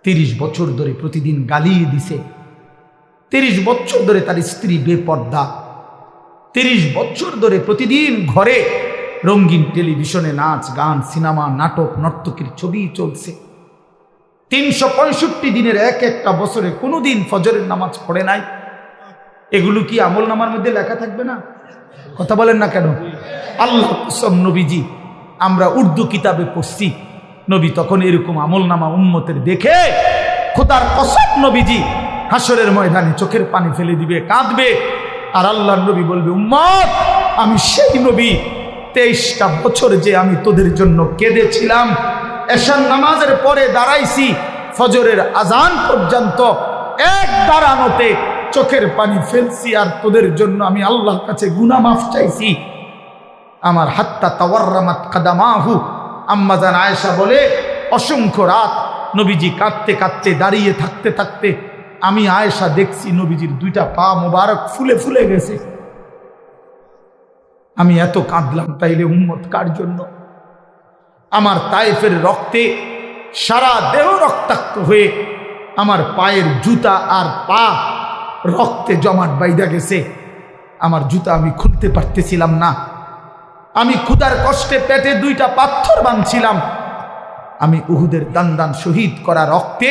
30 বছর ধরে প্রতিদিন গালিয়ে দিছে, 30 বছর ধরে তার স্ত্রী বেপর্দা, 30 বছর ধরে প্রতিদিন ঘরে রঙিন টেলিভিশনে নাচ গান, সিনেমা, নাটক, নর্তকীর ছবি চলছে, 365 দিনের এক একটা বছরে কোনোদিন ফজরের নামাজ পড়ে নাই। এগুলো কি আমলনামার মধ্যে লেখা থাকবে না? কথা বলেন না কেন? আল্লাহর কসম নবীজি, আমরা উর্দু কিতাবে পড়ছি, নবী তখন এরকম আমলনামা উম্মতের দেখে খোদার কসম নবীজি হাসরের ময়দানে চোখের পানি ফেলে দিবে, কাঁদবে, আর আল্লাহর নবী বলবে, উম্মত, আমি সেই নবী, 23টা বছর যে আমি তোদের জন্য কেঁদেছিলাম, এশার নামাজের পরে দাঁড়াইছি ফজরের আজান পর্যন্ত, এক দাঁড়ানোতে চোখের পানি ফেলছি, আর তোদের জন্য আমি আল্লাহর কাছে গুনাহ মাফ চাইছি। আমার হাত্তা তাওয়াররামাত কাদামাহু, আম্মা জান আয়েশা বলে, অসংখ্য রাত নবীজি কাঁদতে কাঁদতে, দাঁড়িয়ে থাকতে থাকতে আমি আয়েশা দেখছি নবীজির 2টা পা মোবারক ফুলে ফুলে গেছে। আমি এত কাঁদলাম, তাইলে উম্মত কার জন্য? আমার তায়েফের রক্তে সারা দেহ রক্তাক্ত হয়ে আমার পায়ের জুতা আর পা রক্তে জমাট বাইধা গেছে। আমার জুতা আমি খুলতে পারতেছিলাম না, আমি ক্ষুধার কষ্টে পেটে 2টা পাথর বাঁধছিলাম। আমি উহুদের দান দান শহীদ করা রক্তে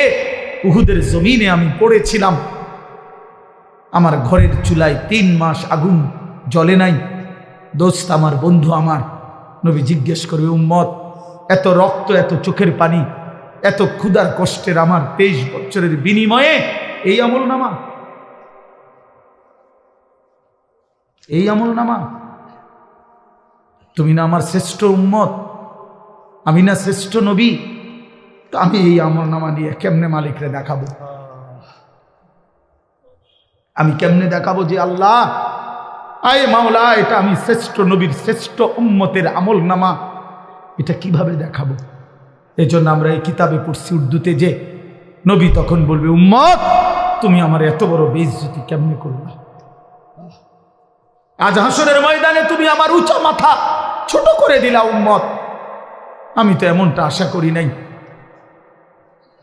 উহুদের জমিনে আমি পড়েছিলাম। আমার ঘরের চুলায় 3 মাস আগুন জ্বলে নাই। দোস্ত আমার, বন্ধু আমার, নবী জিজ্ঞেস করবে, উম্মত, এত রক্ত, এত চোখের পানি, এত ক্ষুধার কষ্টের আমার 23 বছরের বিনিময়ে এই আমলনামা, এই আমলনামা? তুমি না আমার শ্রেষ্ঠ উম্মত, আমি না শ্রেষ্ঠ নবী? তো আমি এই আমলনামা নিয়ে কেমনে মালিকরে দেখাবো? আমি কেমনে দেখাবো যে আল্লাহ, আয় মাওলা, এটা আমি শ্রেষ্ঠ নবীর শ্রেষ্ঠ উম্মতের আমলনামা? এটা কিভাবে দেখাবো? এই জন্য আমরা এই কিতাবে পড়ছি উর্দুতে, যে নবী তখন বলবে, উম্মত, তুমি আমার এত বড় বেইজ্জতি কেমনে করলা? আজ হাসরের ময়দানে তুমি আমার উঁচা মাথা ছোট করে দিলা উম্মত। আমি তো এমনটা আশা করি নাই,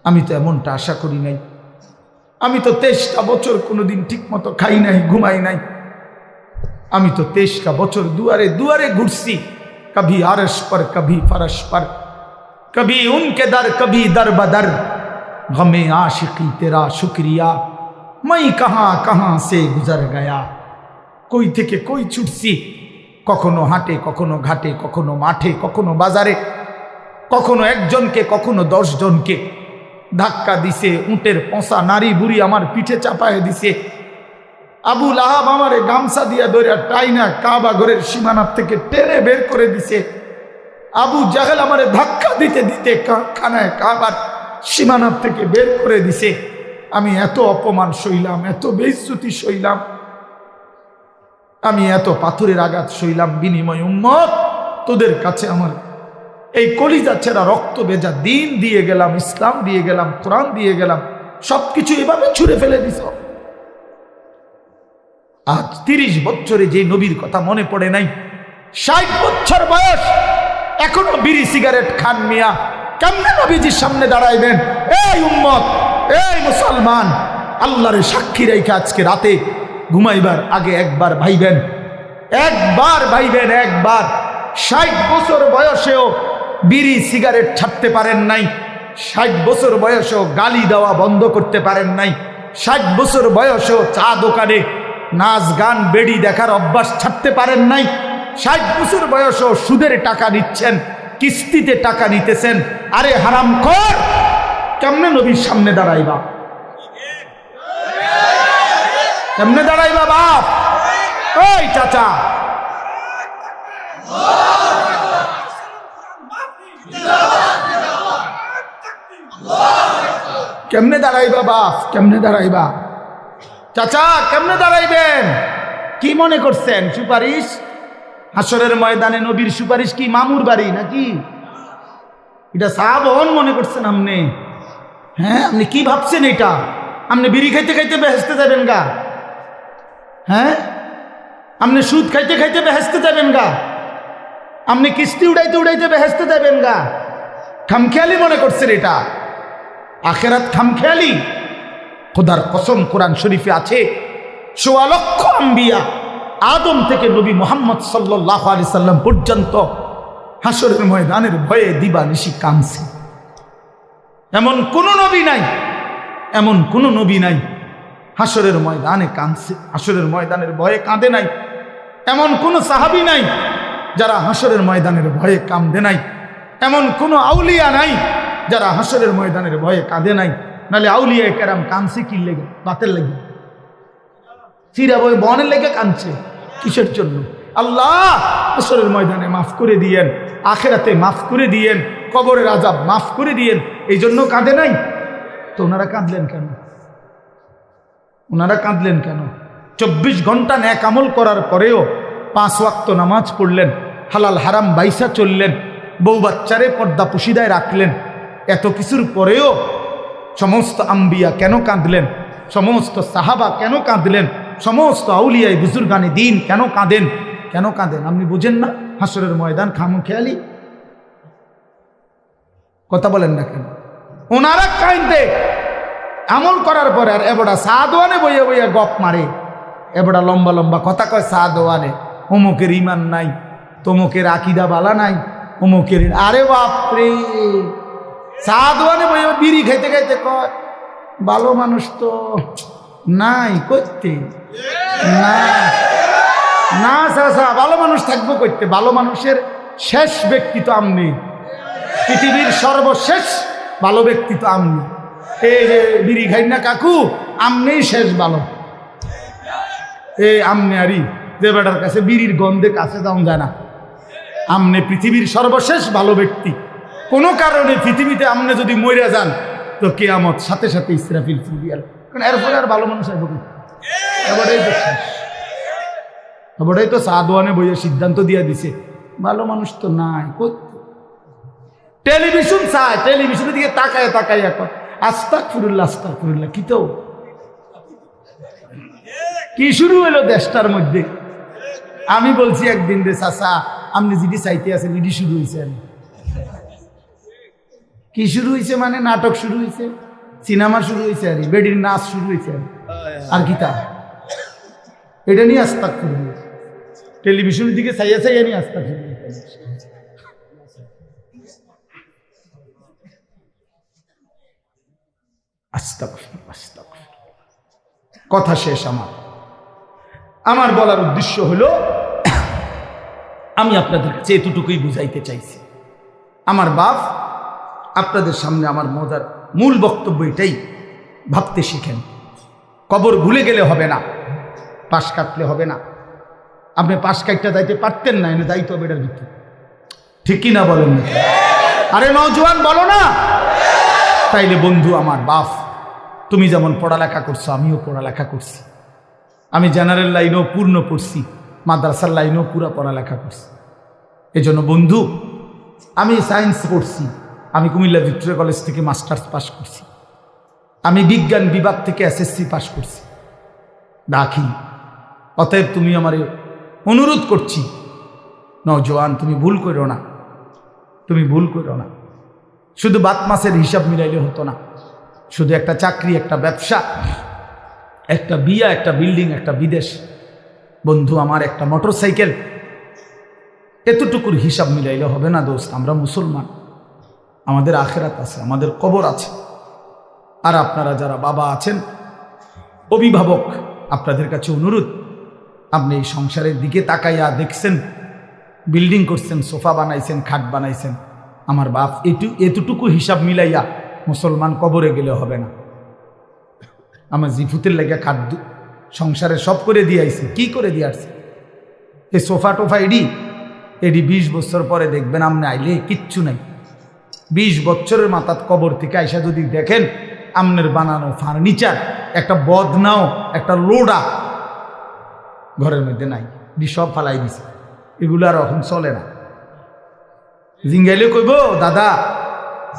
আমি তো এমনটা আশা করি নাই। আমি তো 23টা বছর কোনোদিন ঠিক মতো খাই নাই, ঘুমাই নাই। আমি তো 23টা বছর দুয়ারে দুয়ারে ঘুরছি, কবি আরশ पर कभी फरश पर, कभी उनके दर कभी दर बदर, गमे आशिकी तेरा शुक्रिया, मैं कहां कहां से गुजर गया। কই থেকে কই ছুটছি, কখনো হাটে, কখনো ঘাটে, কখনো মাঠে, কখনো বাজারে, কখনো একজনকে, কখনো 10 জনকে ধাক্কা দিছে। উটের পচা নারী বুড়ি আমার পিঠে চাপায় দিছে। আবু লাহাব আমারে গামছা দিয়া ধরে টাইনা কাবা ঘরের সীমানার থেকে টেনে বের করে দিছে। আবু জাহেল আমারে ধাক্কা দিতে দিতে খানায় কাবার সীমানার থেকে বের করে দিছে। আমি এত অপমান সইলাম, এত বেইজ্জতি সইলাম, আমি এত পাথরের আঘাত সইলাম, বিনিময় উম্মত তোদের কাছে আমার এই কলিজা ছেঁড়া রক্ত ভেজা দিন দিয়ে গেলাম, ইসলাম দিয়ে গেলাম, কোরআন দিয়ে গেলাম, সবকিছু এভাবে ছুঁড়ে ফেলে দিছ। আজ 30 বছরে যে নবীর কথা মনে পড়ে নাই, 60 বছর বয়স, এখনো বিড়ি সিগারেট খান মিয়া, কেমনে নবীজির সামনে দাঁড়াইবেন? এই উম্মত, এই মুসলমান, আল্লাহরে সাক্ষী রেখে আজকে রাতে ঘুমাইবার আগে একবার ভাইবেন, একবার ভাইবেন, একবার। 60 বছর বয়সেও বিড়ি সিগারেট ছাড়তে পারেন নাই, 60 বছর বয়সেও গালি দেওয়া বন্ধ করতে পারেন নাই, 60 বছর বয়সেও চা দোকানে নাচ গান বেড়ি দেখার অভ্যাস ছাড়তে পারেন নাই, 60 বছর বয়সেও সুদের টাকা নিচ্ছেন, কিস্তিতে টাকা নিতেছেন। আরে হারামখোর, কেমনে নবীর সামনে দাঁড়াইবা? কেমনে দাঁড়াইবা বাপ? ওই চাচা, কেমনে দাঁড়াইবা বাপ? কেমনে দাঁড়াইবা? চাচা কেমনে দাঁড়াইবেন? কি মনে করছেন সুপারিশ? হাসরের ময়দানে নবীর সুপারিশ কি মামুর বাড়ি নাকি? এটা সাহাবন মনে করছেন আপনি? হ্যাঁ, আপনি কি ভাবছেন এটা? আপনি বিড়ি খাইতে খাইতে বেহেশতে যাবেন গা? হ্যাঁ, আপনি সুদ খাইতে খাইতে বেহেশতে যাবেন গা? আপনি কিস্তি উড়াইতে উড়াইতে বেহেশতে যাবেন গা? খামখেয়ালি মনে করছেন এটা? আখেরাত খামখেয়ালি? খোদার কসম, কোরআন শরীফে আছে ১৬ লক্ষ আম্বিয়া আদম থেকে নবী মুহাম্মদ সাল্লাল্লাহু আলাইহি সাল্লাম পর্যন্ত হাসরের ময়দানের ভয়ে দিবানিশি কাঁদছে। এমন কোন নবী নাই, এমন কোন নবী নাই হাসরের ময়দানে কাঁদছে, হাসরের ময়দানের ভয়ে কাঁদে নাই। এমন কোন সাহাবী নাই যারা হাসরের ময়দানের ভয়ে কাঁদে নাই। এমন কোন আউলিয়া নাই যারা হাসরের ময়দানের ভয়ে কাঁদে নাই। নাহলে আউলিয়া কেরাম কাঁদছে কি লেগে? বাতের লেগে, চিরা বই বনের লেগে কাঁদছে কিসের জন্য? আল্লাহ হাসরের ময়দানে মাফ করে দিয়েন, আখেরাতে মাফ করে দিয়েন, কবরের আযাব মাফ করে দিয়েন, এই জন্য কাঁদে নাই। তো ওনারা কাঁদলেন কেন? ওনারা কাঁদলেন কেন? 24 ঘন্টা নেক আমল করার পরেও 5 ওয়াক্ত নামাজ পড়লেন, হালাল হারাম বাইসা চললেন, বউ বাচ্চারে পর্দা পুশিদায় রাখলেন। এত কিছুর পরেও সমস্ত আম্বিয়া কেন কাঁদলেন? সমস্ত সাহাবা কেন কাঁদলেন? সমস্ত আউলিয়াই বুজুর্গানে দিন কেন কাঁদেন? কেন কাঁদেন আপনি বুঝেন না? হাসরের ময়দান খামখেয়ালি? কথা বলেন না কেন? ওনারা কাঁদে আমল করার পরে আর এবড়া সাদওয়ানে বইয়া বইয়া গপ মারে, এবড়া লম্বা লম্বা কথা কয় সাদওয়ানে, অমুকের ইমান নাই, তমুকের আকিদা বালা নাই, অমুকের। আরে বাপরে, সাদওয়ানে বইয়া বিড়ি খাইতে খাইতে কয় ভালো মানুষ তো নাই করতে না। না চাচা, ভালো মানুষ থাকবো করতে? ভালো মানুষের শেষ ব্যক্তি তো আপনি, পৃথিবীর সর্বশেষ ভালো ব্যক্তি তো আপনি। এই যে বিড়ি খাই না কাকু, আমনেই শেষ ভালো। এই আমনে আরি যে বেটার কাছে বিড়ির গন্ধে কাছে যাওয়া যায় না, আমনে পৃথিবীর সর্বশেষ ভালো ব্যক্তি। কোনো কারণে পৃথিবীতে আমনে যদি মরে যান তো কিয়ামত সাথে সাথে ইসরাফিল ফুরিয়াল, কারণ এরপরে আর ভালো মানুষ আসবে। এবারেই তো শেষ, এবারেই তো সাদওয়ানে বইয়ে সিদ্ধান্ত দিয়ে দিছে ভালো মানুষ তো নাই। টেলিভিশন চায়, টেলিভিশনের দিকে তাকায় তাকায় এখন আস্তাগফিরুল্লাহ আস্তাগফিরুল্লাহ। কি তো কি শুরু হলো দেশটার মধ্যে? আমি বলছি একদিন রে চাচা, আপনি যেটি চাইতে আছেন এটি শুরু হয়েছে। কি শুরু হয়েছে মানে? নাটক শুরু হয়েছে, সিনেমা শুরু হয়েছে, আর বেডির নাচ শুরু হয়েছে, আর কি তা? এটা নিয়ে আস্তাগফিরুল্লাহ, টেলিভিশনের দিকে চাইয়া চাইয়া নিয়ে আস্তাগফিরুল্লাহ। আস্তাগফিরুল্লাহ আস্তাগফিরুল্লাহ। কথা শেষ। আমার বলার উদ্দেশ্য হলো, আমি আপনাদের কাছে এতটুকুই বুঝাইতে চাইছি। আমার বাপ আপনাদের সামনে আমার মজার মূল বক্তব্য এটাই, ভাবতে শিখেন। কবর ভুলে গেলে হবে না, পাশ কাটলে হবে না। আপনি পাশ কাটতে যাইতে পারতেন না, এনে যাইতে হবে এটার ভিতরে, ঠিক কিনা বলেন? আরে নওজোয়ান বলো না? তাইলে বন্ধু আমার বাপ, তুমি যেমন পড়ালেখা করছো আমিও পড়ালেখা করছি। আমি জেনারেল লাইনেও পূর্ণ পড়ছি, মাদ্রাসার লাইনেও পুরা পড়ালেখা করছি। এজন্য বন্ধু, আমি সায়েন্স পড়ছি, আমি কুমিল্লা ভিক্টোরিয়া কলেজ থেকে মাস্টার্স পাস করছি, আমি বিজ্ঞান বিভাগ থেকে এসএসসি পাস করছি, দাখিল। অতএব তুমি আমারে অনুরোধ করছি, নওজোয়ান তুমি ভুল করো না, তুমি ভুল করো না। শুধু বাত মাসের হিসাব মিলাইলে হতো না, শুধু একটা চাকরি, একটা ব্যবসা, একটা বিয়া, একটা বিল্ডিং, একটা বিদেশ, বন্ধু আমার একটা মোটরসাইকেল, এতটুকুর হিসাব মিলাইলে হবে না দোস্ত। আমরা মুসলমান, আমাদের আখেরাত আছে, আমাদের কবর আছে। আর আপনারা যারা বাবা আছেন, অভিভাবক, আপনাদের কাছে অনুরোধ, আপনি এই সংসারের দিকে তাকাইয়া দেখছেন, বিল্ডিং করছেন, সোফা বানাইছেন, খাট বানাইছেন, আমার বাপ এতটুকু হিসাব মিলাইয়া মুসলমান কবরে গেলে হবে না। আমার জিফুতের লেগে খাদ্য সংসারে সব করে দিয়ে আইছি। কি করে দিয়ে আসছে? এই সোফা টোফা এডি 20 বছর পরে দেখবেন আপনি আইলে কিচ্ছু নাই। 20 বছরের মাথাত কবর থেকে আইসা যদি দেখেন আমনের বানানো ফার্নিচার, একটা বদনাও, একটা লোডা ঘরের মধ্যে নাই, সব ফালাই দিছে। এগুলো আর এখন চলে না। জিঙ্গাইলে কইব দাদা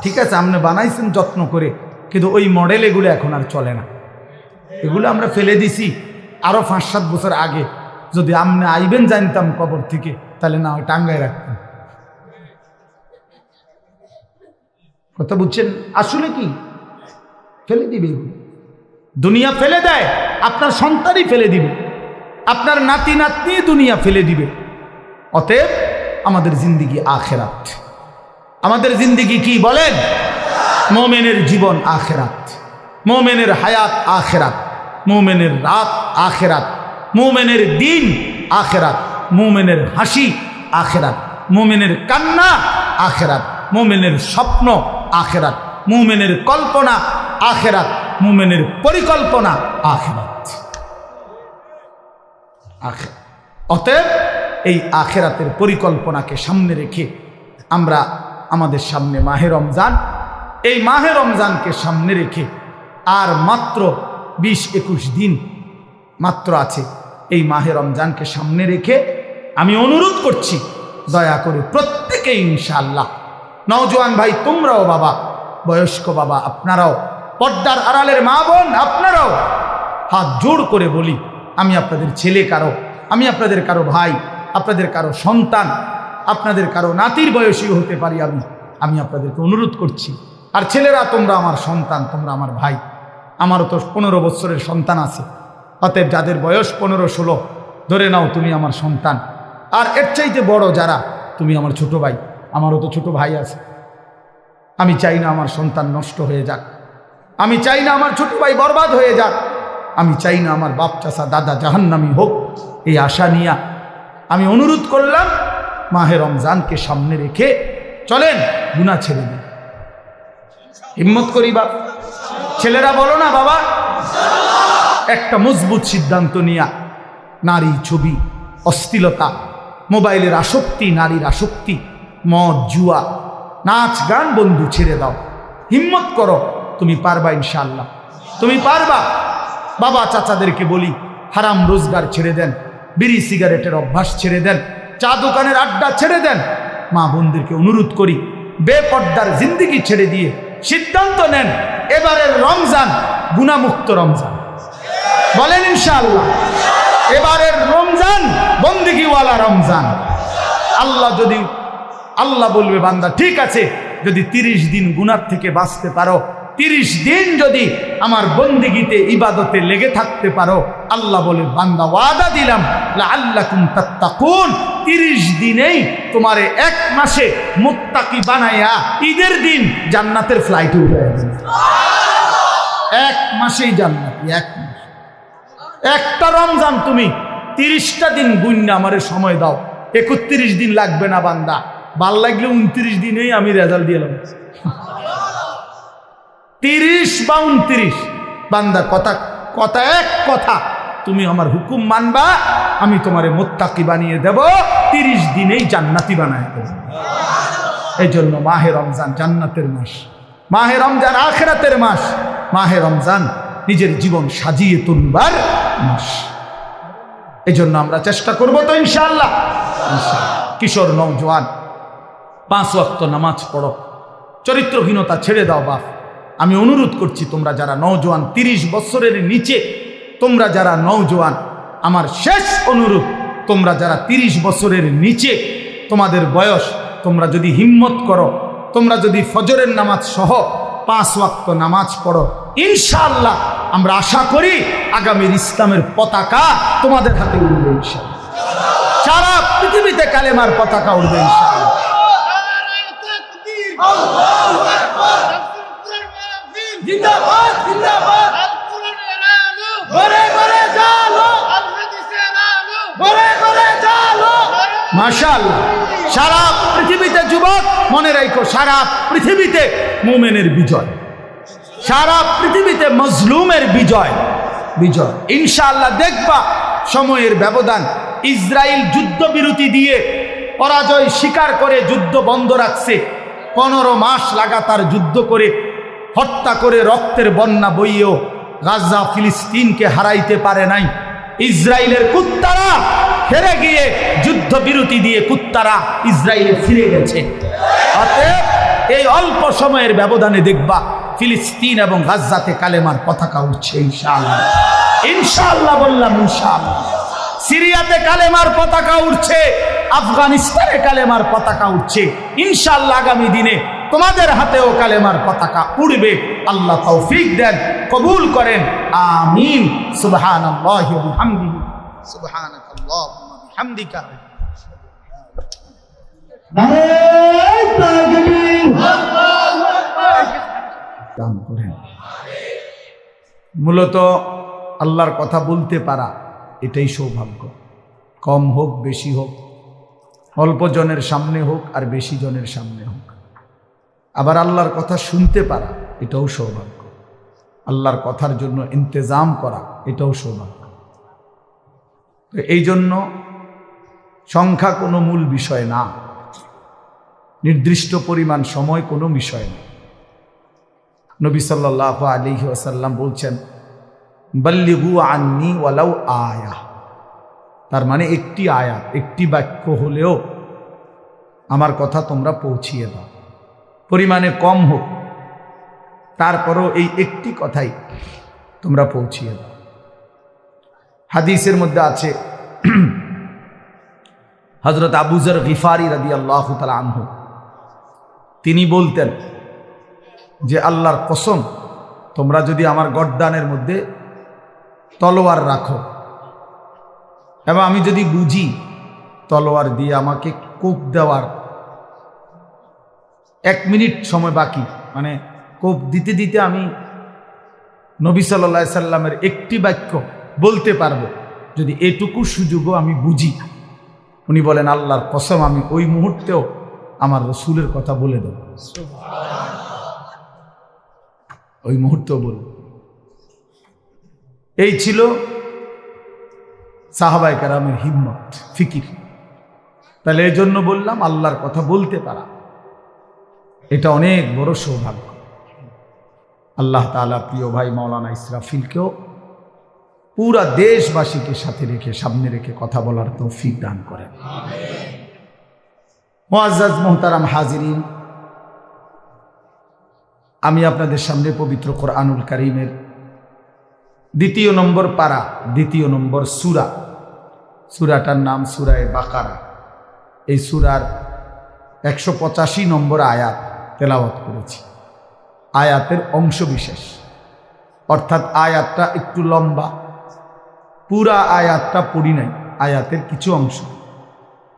ঠিক আছে আপনি বানাইছেন যত্ন করে, কিন্তু ওই মডেল এগুলো এখন আর চলে না। এগুলো আমরা ফেলে দিছি আরো 5-7 বছর আগে। যদি আপনি আইবেন জানতাম কবর থেকে, তাহলে না ওই টাঙ্গায় রাখতেন। কথা বুঝছেন? আসলে কি ফেলে দিবে? দুনিয়া ফেলে দেয়, আপনার সন্তানই ফেলে দিবে, আপনার নাতি নাতনি দুনিয়া ফেলে দিবে। অতএব আমাদের জিন্দিগি আখেরাত। আমাদের জিন্দিগি কি বলেন? মোমেনের জীবন আখেরাত, মোমেনের হায়াত আখেরাত, মোমেনের রাত আখেরাত, মোমেনের দিন আখেরাত, মোমেনের হাসি আখেরাত, মোমেনের কান্না আখেরাত, মোমেনের স্বপ্ন আখেরাত, মোমেনের কল্পনা আখেরাত, মোমেনের পরিকল্পনা আখেরাত। অতএব এই আখেরাতের পরিকল্পনাকে সামনে রেখে আমরা আমাদের সামনে মাহে রমজান, এই মাহে রমজানকে সামনে রেখে আর মাত্র 20-21 দিন মাত্র আছে। এই মাহে রমজানকে সামনে রেখে আমি অনুরোধ করছি দয়া করে প্রত্যেকেই ইনশাআল্লাহ, নওজোয়ান ভাই তোমরাও, বাবা বয়স্ক বাবা আপনারাও, পর্দার আড়ালের মা বোন আপনারাও, হাত জোড় করে বলি, আমি আপনাদের ছেলে কারো, আমি আপনাদের কারো ভাই, আপনাদের কারো সন্তান, আপনাদের কারো নাতির বয়সীও হতে পারি আমি আপনাদেরকে অনুরোধ করছি। আর ছেলেরা তোমরা আমার সন্তান, তোমরা আমার ভাই। আমারও তো 15 বছরের সন্তান আছে। অতএব যাদের বয়স 15-16 ধরে নাও তুমি আমার সন্তান। আর এর চাইতে বড় যারা, তুমি আমার ছোট ভাই। আমারও তো ছোট ভাই আছে। আমি চাই না আমার সন্তান নষ্ট হয়ে যাক, আমি চাই না আমার ছোট ভাই বরবাদ হয়ে যাক, আমি চাই না আমার বাপ চাচা দাদা জাহান্নামী হোক। এই আশা নিয়ে আমি অনুরোধ করলাম, মাহে রমজানকে সামনে রেখে চলেন গুনাহ ছেড়ে দিন। হিম্মত করি বাপ, ছেলেরা বলো না বাবা, একটা মজবুত সিদ্ধান্ত নিয়া নারী, ছবি, অশ্লীলতা, মোবাইলের আসক্তি, নারীর আসক্তি, মদ, জুয়া, নাচ গান বন্ধু ছেড়ে দাও। হিম্মত করো, তুমি পারবা ইনশাআল্লাহ, তুমি পারবা। বাবা চাচাদেরকে বলি হারাম রোজগার ছেড়ে দেন, বিড়ি সিগারেটের অভ্যাস ছেড়ে দেন, চা দোকানের আড্ডা ছেড়ে দেন। মা বোনদেরকে অনুরোধ করি বেপর্দার জিন্দিগি ছেড়ে দিয়ে সিদ্ধান্ত নেন এবারের রমজান গুনাহমুক্ত রমজান। বলেন ইনশাআল্লাহ, এবারের রমজান বন্দেগীওয়ালা রমজান। আল্লাহ বলবে বান্দা ঠিক আছে, যদি 30 দিন গুনাহ থেকে বাঁচতে পারো, 30 দিন যদি আমার বন্দেগীতে ইবাদতে লেগে থাকতে পারো, আল্লাহ বলে বান্দা ওয়াদা দিলাম লাআল্লাকুম তাত্তাকুন, 30 দিনেই তোমারে 1 মাসে মুত্তাকি বানায়া ঈদের দিন জান্নাতের ফ্লাইটে উঠায় দেব। 1 মাসেই জান্নাতি, 1 মাস। একটা রমজান তুমি 30টা দিন গুণনা আমারে সময় দাও, 31 দিন লাগবে না বান্দা, ভাল লাগলে 29 দিনেই আমি রেজাল্ট দিলাম। 30 বা 29 বান্দা কথা এক কথা, তুমি আমার হুকুম মানবা, আমি তোমারে মুত্তাকি বানিয়ে দেব, 30 দিনেই জান্নাতি বানায় দেব। এই জন্য মাহে রমজান জান্নাতের মাস, মাহে রমজান আখিরাতের মাস, মাহে রমজান নিজের জীবন সাজিয়ে তুলবার মাস। এই জন্য আমরা চেষ্টা করব তো ইনশাআল্লাহ। কিশোর নওজোয়ান 5 ওয়াক্ত নামাজ পড়ো, চরিত্রহীনতা ছেড়ে দাও বাপ। আমি অনুরোধ করছি তোমরা যারা নওজোয়ান, 30 বছরের নিচে তোমরা যারা নওজোয়ান, আমার শেষ অনুরোধ, তোমরা যারা 30 বছরের নিচে তোমাদের বয়স, তোমরা যদি হিম্মত করো, তোমরা যদি ফজরের নামাজ সহ 5 ওয়াক্ত নামাজ পড়ো, ইনশাআল্লাহ আমরা আশা করি আগামীর ইসলামের পতাকা তোমাদের হাতে উঠবে ইনশাআল্লাহ। সারা পৃথিবীতে কালেমার পতাকা উঠবে ইনশাআল্লাহ। আল্লাহু আকবার, জিন্দাবাদ জিন্দাবাদ, আল কোরআনের আলো ঘরে ঘরে জালো, আল হাদিসের আলো ঘরে ঘরে জালো। মাশাআল্লাহ। সারা পৃথিবীতে যুবক মনে রাখো, সারা পৃথিবীতে মুমিনের বিজয়, সারা পৃথিবীতে মজলুমের বিজয়। বিজয় ইনশাআল্লাহ দেখবা। সময়ের ব্যবধান, ইসরায়েল যুদ্ধবিরতি দিয়ে পরাজয় স্বীকার করে যুদ্ধ বন্ধ রাখছে। 15 মাস লাগাতার যুদ্ধ করে, হত্যা করে, রক্তের বন্যা বইয়েও গাজা ফিলিস্তিনকে হারাইতে পারে নাই। ইসরায়েলের কুত্তারা হেরে গিয়ে যুদ্ধবিরতি দিয়ে কুত্তারা ইসরায়েলে ফিরে গেছে। অতএব এই অল্প সময়ের ব্যবধানে দেখবা ফিলিস্তিন এবং গাজাতে কালেমার পতাকা উঠছে ইনশাআল্লাহ। ইনশাআল্লাহ বললাম, ইনশাআল্লাহ। সিরিয়াতে কালেমার পতাকা উঠছে, আফগানিস্তানে কালেমার পতাকা উঠছে। ইনশাআল্লাহ আগামী দিনে তোমাদের হাতেও কালেমার পতাকা উড়বে। আল্লাহ তৌফিক দেন, কবুল করেন, আমিন। সুবহানাল্লাহি ওয়া বিহামদিহি, সুবহানাকাল্লাহুম্মা বিহামদিকা। দান করেন। মূলত আল্লাহর কথা বলতে পারা এটাই সৌভাগ্য। কম হোক বেশি হোক, অল্প জনের সামনে হোক আর বেশি জনের সামনে হোক। আবার আল্লাহর কথা শুনতে পারা এটাও সৌভাগ্য। আল্লাহর কথার জন্য ইন্তজাম করা এটাও সৌভাগ্য। তো এই জন্য সংখ্যা কোনো মূল বিষয় না, নির্দিষ্ট পরিমাণ সময় কোনো বিষয় না। নবী সাল্লাল্লাহু আলাইহি ওয়াসাল্লাম বলছেন, বাল্লিগু আন্নি ওয়ালাউ আয়া। তার মানে একটি আয়াত, একটি বাক্য হলেও আমার কথা তোমরা পৌঁছিয়ে দাও। পরিমাণে কম হোক, তারপরও এই একটি কথাই তোমরা পৌঁছিয়ে দাও। হাদিসের মধ্যে আছে, হযরত আবু যর গিফারি রাদিয়াল্লাহু তাআলা আনহু তিনি বলতেন যে আল্লাহর কসম, তোমরা যদি আমার গর্দানের মধ্যে তলোয়ার রাখো এবং আমি যদি বুঝি তলোয়ার দিয়ে আমাকে কোপ দেওয়ার 1 মিনিট সময় বাকি, মানে কোপ দিতে দিতে আমি নবী সাল্লাল্লাহু আলাইহি সাল্লামের একটি বাক্য বলতে পারবো, যদি এটুকু সুযোগও আমি বুঝি, উনি বলেন আল্লাহর কসম আমি ওই মুহূর্তেও আমার রাসূলের কথা বলে দেব, ওই মুহূর্তেও বলব। এই ছিল সাহাবায়ে কেরামের হিম্মত, ফিকির। তাহলে এই জন্য বললাম আল্লাহর কথা বলতে পারা এটা অনেক বড় সৌভাগ্য। আল্লাহ তাআলা প্রিয় ভাই মাওলানা ইসরাফিলকেও পুরা দেশবাসীকে সাথে রেখে, সামনে রেখে কথা বলার তৌফিক দান করেন। মুআজ্জাজ মুহতারাম হাজিরিন, আমি আপনাদের সামনে পবিত্র কোরআনুল কারীমের 2 নম্বর পারা, 2 নম্বর সূরা, সূরাটার নাম সূরায়ে বাকারা। এই সূরার 185 নম্বর আয়াত তেলাওয়াত করেছি। আয়াতের অংশ বিশেষ, অর্থাৎ আয়াতটা একটু লম্বা, পুরা আয়াতটা পড়ি নাই, আয়াতের কিছু অংশ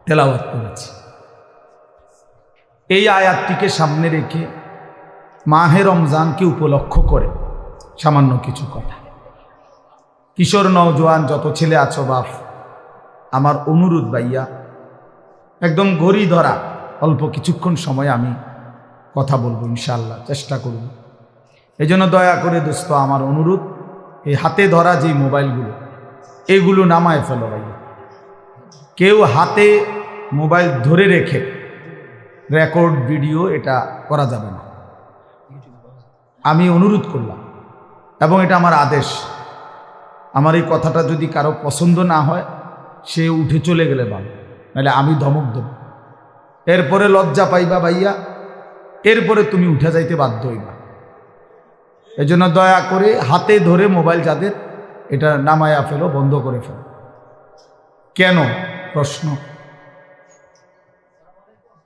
তেলাওয়াত করেছি। এই আয়াতটিকে সামনে রেখে মাহে রমজানকে উপলক্ষ করে সামান্য কিছু কথা। কিশোর নওজোয়ান যত ছেলে আছো বাপ, আমার অনুরোধ ভাইয়া, একদম ঘড়ি ধরা অল্প কিছুক্ষণ সময় আমি কথা বলবো ইনশাআল্লাহ, চেষ্টা করব। এই জন্য দয়া করে দোস্ত আমার অনুরোধ, এই হাতে ধরা যে মোবাইলগুলো এগুলো নামায় ফেলো ভাইয়া। কেউ হাতে মোবাইল ধরে রেখে রেকর্ড ভিডিও এটা করা যাবে না, আমি অনুরোধ করলাম, এবং এটা আমার আদেশ। আমার এই কথাটা যদি কারো পছন্দ না হয়, সে উঠে চলে গেলে ভালো, নাহলে আমি ধমক দেব। এরপরে লজ্জা পাইবা ভাইয়া, এরপরে তুমি উঠে যাইতে বাধ্য হইবা। এজন্য দয়া করে হাতে ধরে মোবাইল যাদের, এটা নামায়া ফেলো, বন্ধ করে ফেলো। কেন?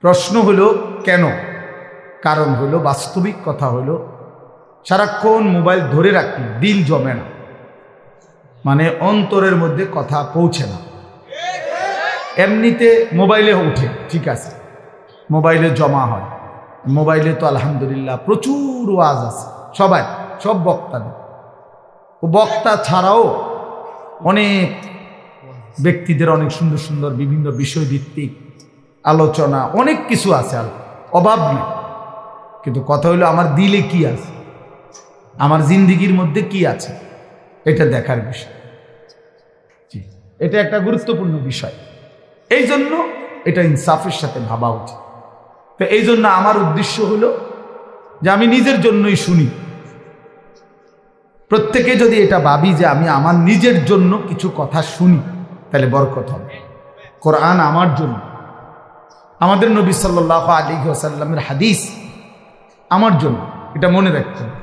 প্রশ্ন হলো কেন? কারণ হলো, বাস্তবিক কথা হলো, সারাক্ষণ মোবাইল ধরে রাখলে দিল জমে না, মানে অন্তরের মধ্যে কথা পৌঁছে না। এমনিতে মোবাইলে উঠে, ঠিক আছে, মোবাইলে জমা হয়, মোবাইলে তো আলহামদুলিল্লাহ প্রচুর ওয়াজ আছে, সবাই, সব বক্তাদের। ও বক্তা ছাড়াও অনেক ব্যক্তিদের অনেক সুন্দর সুন্দর বিভিন্ন বিষয়ভিত্তিক আলোচনা, অনেক কিছু আছে, অভাব নেই। কিন্তু কথা হলো আমার দিলে কি আছে, আমার জিন্দিগির মধ্যে কি আছে, এটা দেখার বিষয়। এটা একটা গুরুত্বপূর্ণ বিষয়। এই জন্য এটা ইনসাফের সাথে ভাবা উচিত। তো এই জন্য আমার উদ্দেশ্য হলো যে আমি নিজের জন্যই শুনি। প্রত্যেকে যদি এটা ভাবি যে আমি আমার নিজের জন্য কিছু কথা শুনি, তাহলে বরকত হবে। কোরআন আমার জন্য, আমাদের নবী সাল্লাল্লাহু আলাইহি ওয়াসাল্লামের হাদিস আমার জন্য, এটা মনে রাখতে হবে।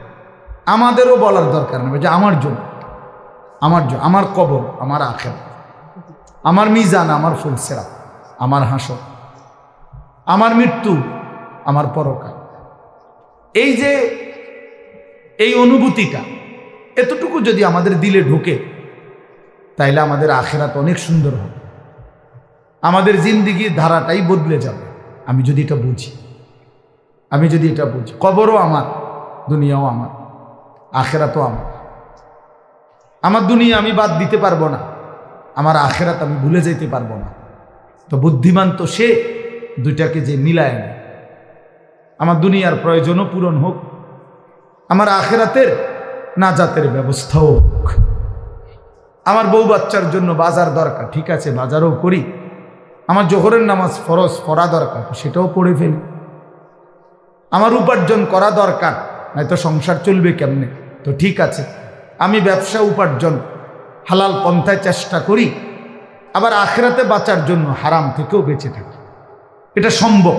আমাদেরও বলার দরকার নেই যে আমার জন্য, আমার জন্য, আমার কবর, আমার আখিরাত, আমার মিজান, আমার ফুলসেরা, আমার হাসর, আমার মৃত্যু, আমার পরকাল। এই যে এই অনুভূতিটা এতটুকু যদি আমাদের দিলে ঢোকে, তাইলে আমাদের আখিরাত অনেক সুন্দর হবে, আমাদের জিন্দিগির ধারাটাই বদলে যাবে। আমি যদি এটা বুঝি, আমি যদি এটা বুঝি, কবরও আমার, দুনিয়াও আমার, আখিরাতও আমার। আমার দুনিয়া আমি বাদ দিতে পারবো না, আমার আখিরাত আমি ভুলে যেতে পারবো না। তো বুদ্ধিমান তো সে দুইটাকে যে মিলায় নেয়। আমার দুনিয়ার প্রয়োজনও পূরণ হোক, আমার আখিরাতের নাজাতের ব্যবস্থাও হোক। আমার বউ বাচ্চার জন্য বাজার দরকার, ঠিক আছে, বাজারও করি। আমার জোহরের নামাজ ফরজ পড়া দরকার, সেটাও পড়ে ফেলি। আমার উপার্জন করা দরকার, নয়তো সংসার চলবে কেমনে, তো ঠিক আছে, আমি ব্যবসা উপার্জন হালাল পন্থায় চেষ্টা করি। আবার আখিরাতে বাঁচার জন্য হারাম থেকেও বেঁচে থাকি, এটা সম্ভব।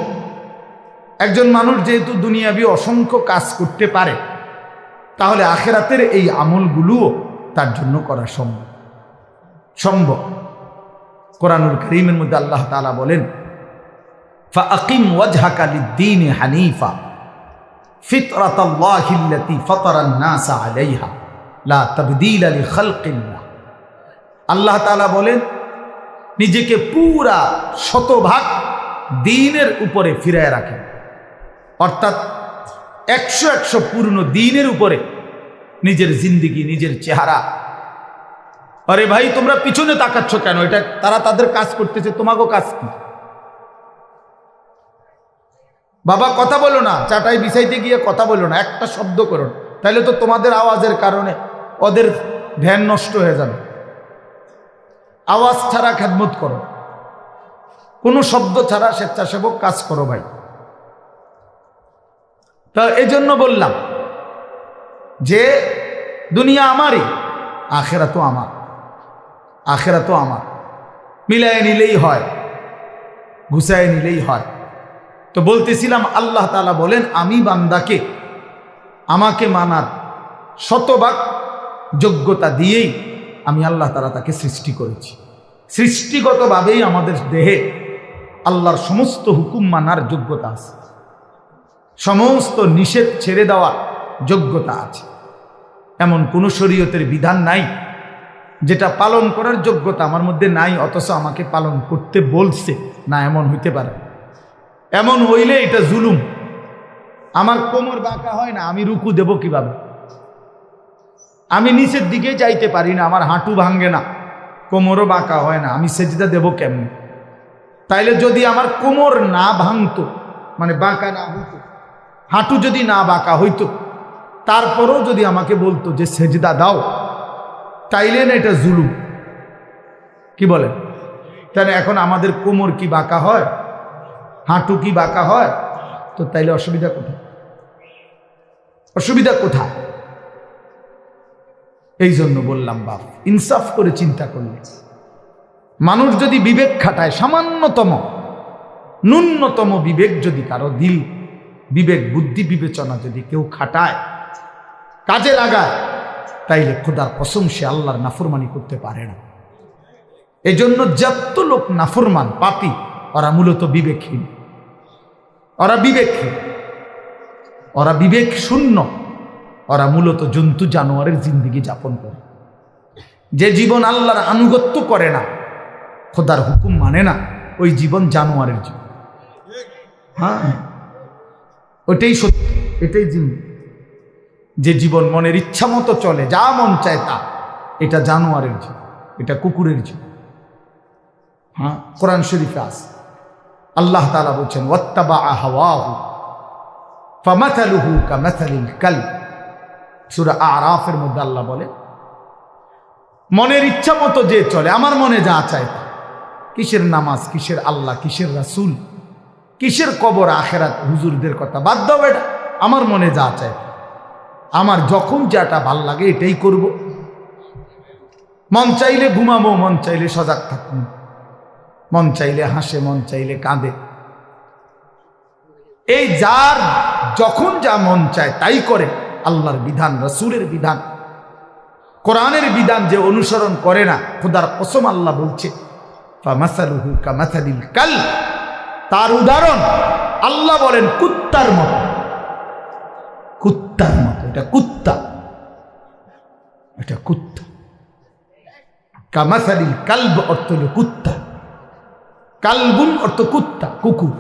একজন মানুষ যেহেতু দুনিয়াবি অসংখ্য কাজ করতে পারে, তাহলে আখিরাতের এই আমলগুলোও তার জন্য করা সম্ভব। সম্ভব। কোরআনুল কারীমের মধ্যে আল্লাহ তাআলা বলেন, ফাআকিম ওয়াজহাকা লিদ-দীনি হানিফা ফিতরাতাল্লাহিল্লাতী ফাতারান নাসা আলাইহা লা তাবদীলা লিখালকিল্লাহ। আল্লাহ তাআলা বলেন, নিজেকে পুরা শতভাগ দ্বীনের উপরে ফিরায় রাখেন, অর্থাৎ 100 পূর্ণ দ্বীনের উপরে নিজের জিন্দিগি, নিজের চেহারা। আরে ভাই, তোমরা পিছনে তাকাচ্ছ কেন? এটা তারা তাদের কাজ করতেছে, তোমাকেও কাজ কি? বাবা কথা বলো না, চাটাই বিছাইতে গিয়ে কথা বলো না, একটা শব্দ করো, তাহলে তো তোমাদের আওয়াজের কারণে ওদের ধ্যান নষ্ট হয়ে যাবে। আওয়াজ ছাড়া খেদমত করো, কোনো শব্দ ছাড়া স্বেচ্ছাসেবক কাজ করো ভাই। তা এই জন্য বললাম যে দুনিয়া আমারই, আখিরাতও আমার, আখিরাতও আমার। মিলায় নিলেই হয়, ঘুষায় নিলেই হয়। তো বলতেছিলাম, আল্লাহ তাআলা বলেন, আমি বান্দাকে আমাকে মানার শতভাগ যোগ্যতা দিয়েই আমি আল্লাহ তাআলা তাকে সৃষ্টি করেছি। সৃষ্টিগতভাবেই আমাদের দেহে আল্লাহর সমস্ত হুকুম মানার যোগ্যতা আছে, সমস্ত নিষেধ ছেড়ে দেওয়ার যোগ্যতা আছে। এমন কোনো শরীয়তের বিধান নাই যেটা পালন করার যোগ্যতা আমার মধ্যে নাই, অথচ আমাকে পালন করতে বলছে না, এমন হইতে পারে। এমন হইলে এটা জুলুম। আমার কোমর বাঁকা হয় না, আমি রুকু দেব কিভাবে? আমি নিচের দিকে যাইতে পারি না, আমার হাঁটু ভাঙ্গে না, কোমরও বাঁকা হয় না, আমি সেজদা দেব কেমনে? তাইলে যদি আমার কোমর না ভাঙতো, মানে বাঁকা না হইতো, হাঁটু যদি না বাঁকা হইতো, তারপরেও যদি আমাকে বলতো যে সেজদা দাও, তাইলে না এটা জুলুম? কি বলেন? তাহলে এখন আমাদের কোমর কি বাঁকা হয়, হাঁটু কি বাঁকা হয়? তো তাইলে অসুবিধা কোথায়? অসুবিধা কোথায়? এই জন্য বললাম, বাপ ইনসাফ করে চিন্তা করলে, মানুষ যদি বিবেক খাটায়, সামান্যতম ন্যূনতম বিবেক যদি কারো দিল, বিবেক বুদ্ধি বিবেচনা যদি কেউ খাটায়, কাজে লাগায়, তাইলে খোদার কসম সে আল্লাহর নাফরমানি করতে পারে না। এই জন্য যত লোক নাফরমান, পাপী, ওরা মূলত বিবেকহীন, ওরা বিবেকহীন, ওরা বিবেক শূন্য, ওরা মূলত জন্তু জানোয়ারের জিন্দিগি যাপন করে। যে জীবন আল্লাহর আনুগত্য করে না, খোদার হুকুম মানে না, ওই জীবন জানোয়ারের জীবন। হ্যাঁ, ওইটাই সত্য, এটাই জীবন। যে জীবন মনের ইচ্ছা মতো চলে, যা মন চায় তা, এটা জানোয়ারের জীবন, এটা কুকুরের জীবন। হ্যাঁ, কোরআন শরীফে আছে। আল্লাহ তাআলা বলছেন ওয়াত্তাবা হাওয়াহু ফামাথালুহু কামাথালিল কালব। সূরা আরাফের মধ্যে আল্লাহ বলে, মনের ইচ্ছা মতো যে চলে, আমার মনে যা চায় তা, কিসের নামাজ, কিসের আল্লাহ, কিসের রাসূল, কিসের কবর আখেরাত, হুজুরদের কথা বাদ দাও বেটা, আমার মনে যা চায়, আমার যখন যেটা ভাল লাগে এটাই করব। মন চাইলে ঘুমাবো, মন চাইলে সজাগ থাকবো, মন চাইলে হাসে, মন চাইলে কাঁদে। এই যার যখন যা মন চায় তাই করে। আল্লাহর বিধান, রাসূলের বিধান, কোরআনের বিধান যে অনুসরণ করে না, খোদার কসম আল্লাহ বলছে ফামাসালুহু কামাসালিল কালব, তার উদাহরণ আল্লাহ বলেন কুত্তার মতো। কুত্তার মতো, এটা কুত্তা, এটা কুত্তা। কামাসালিল কালব অর্থ হল কুত্তা, কালবুন অর্থ কুত্তা, কুকুর।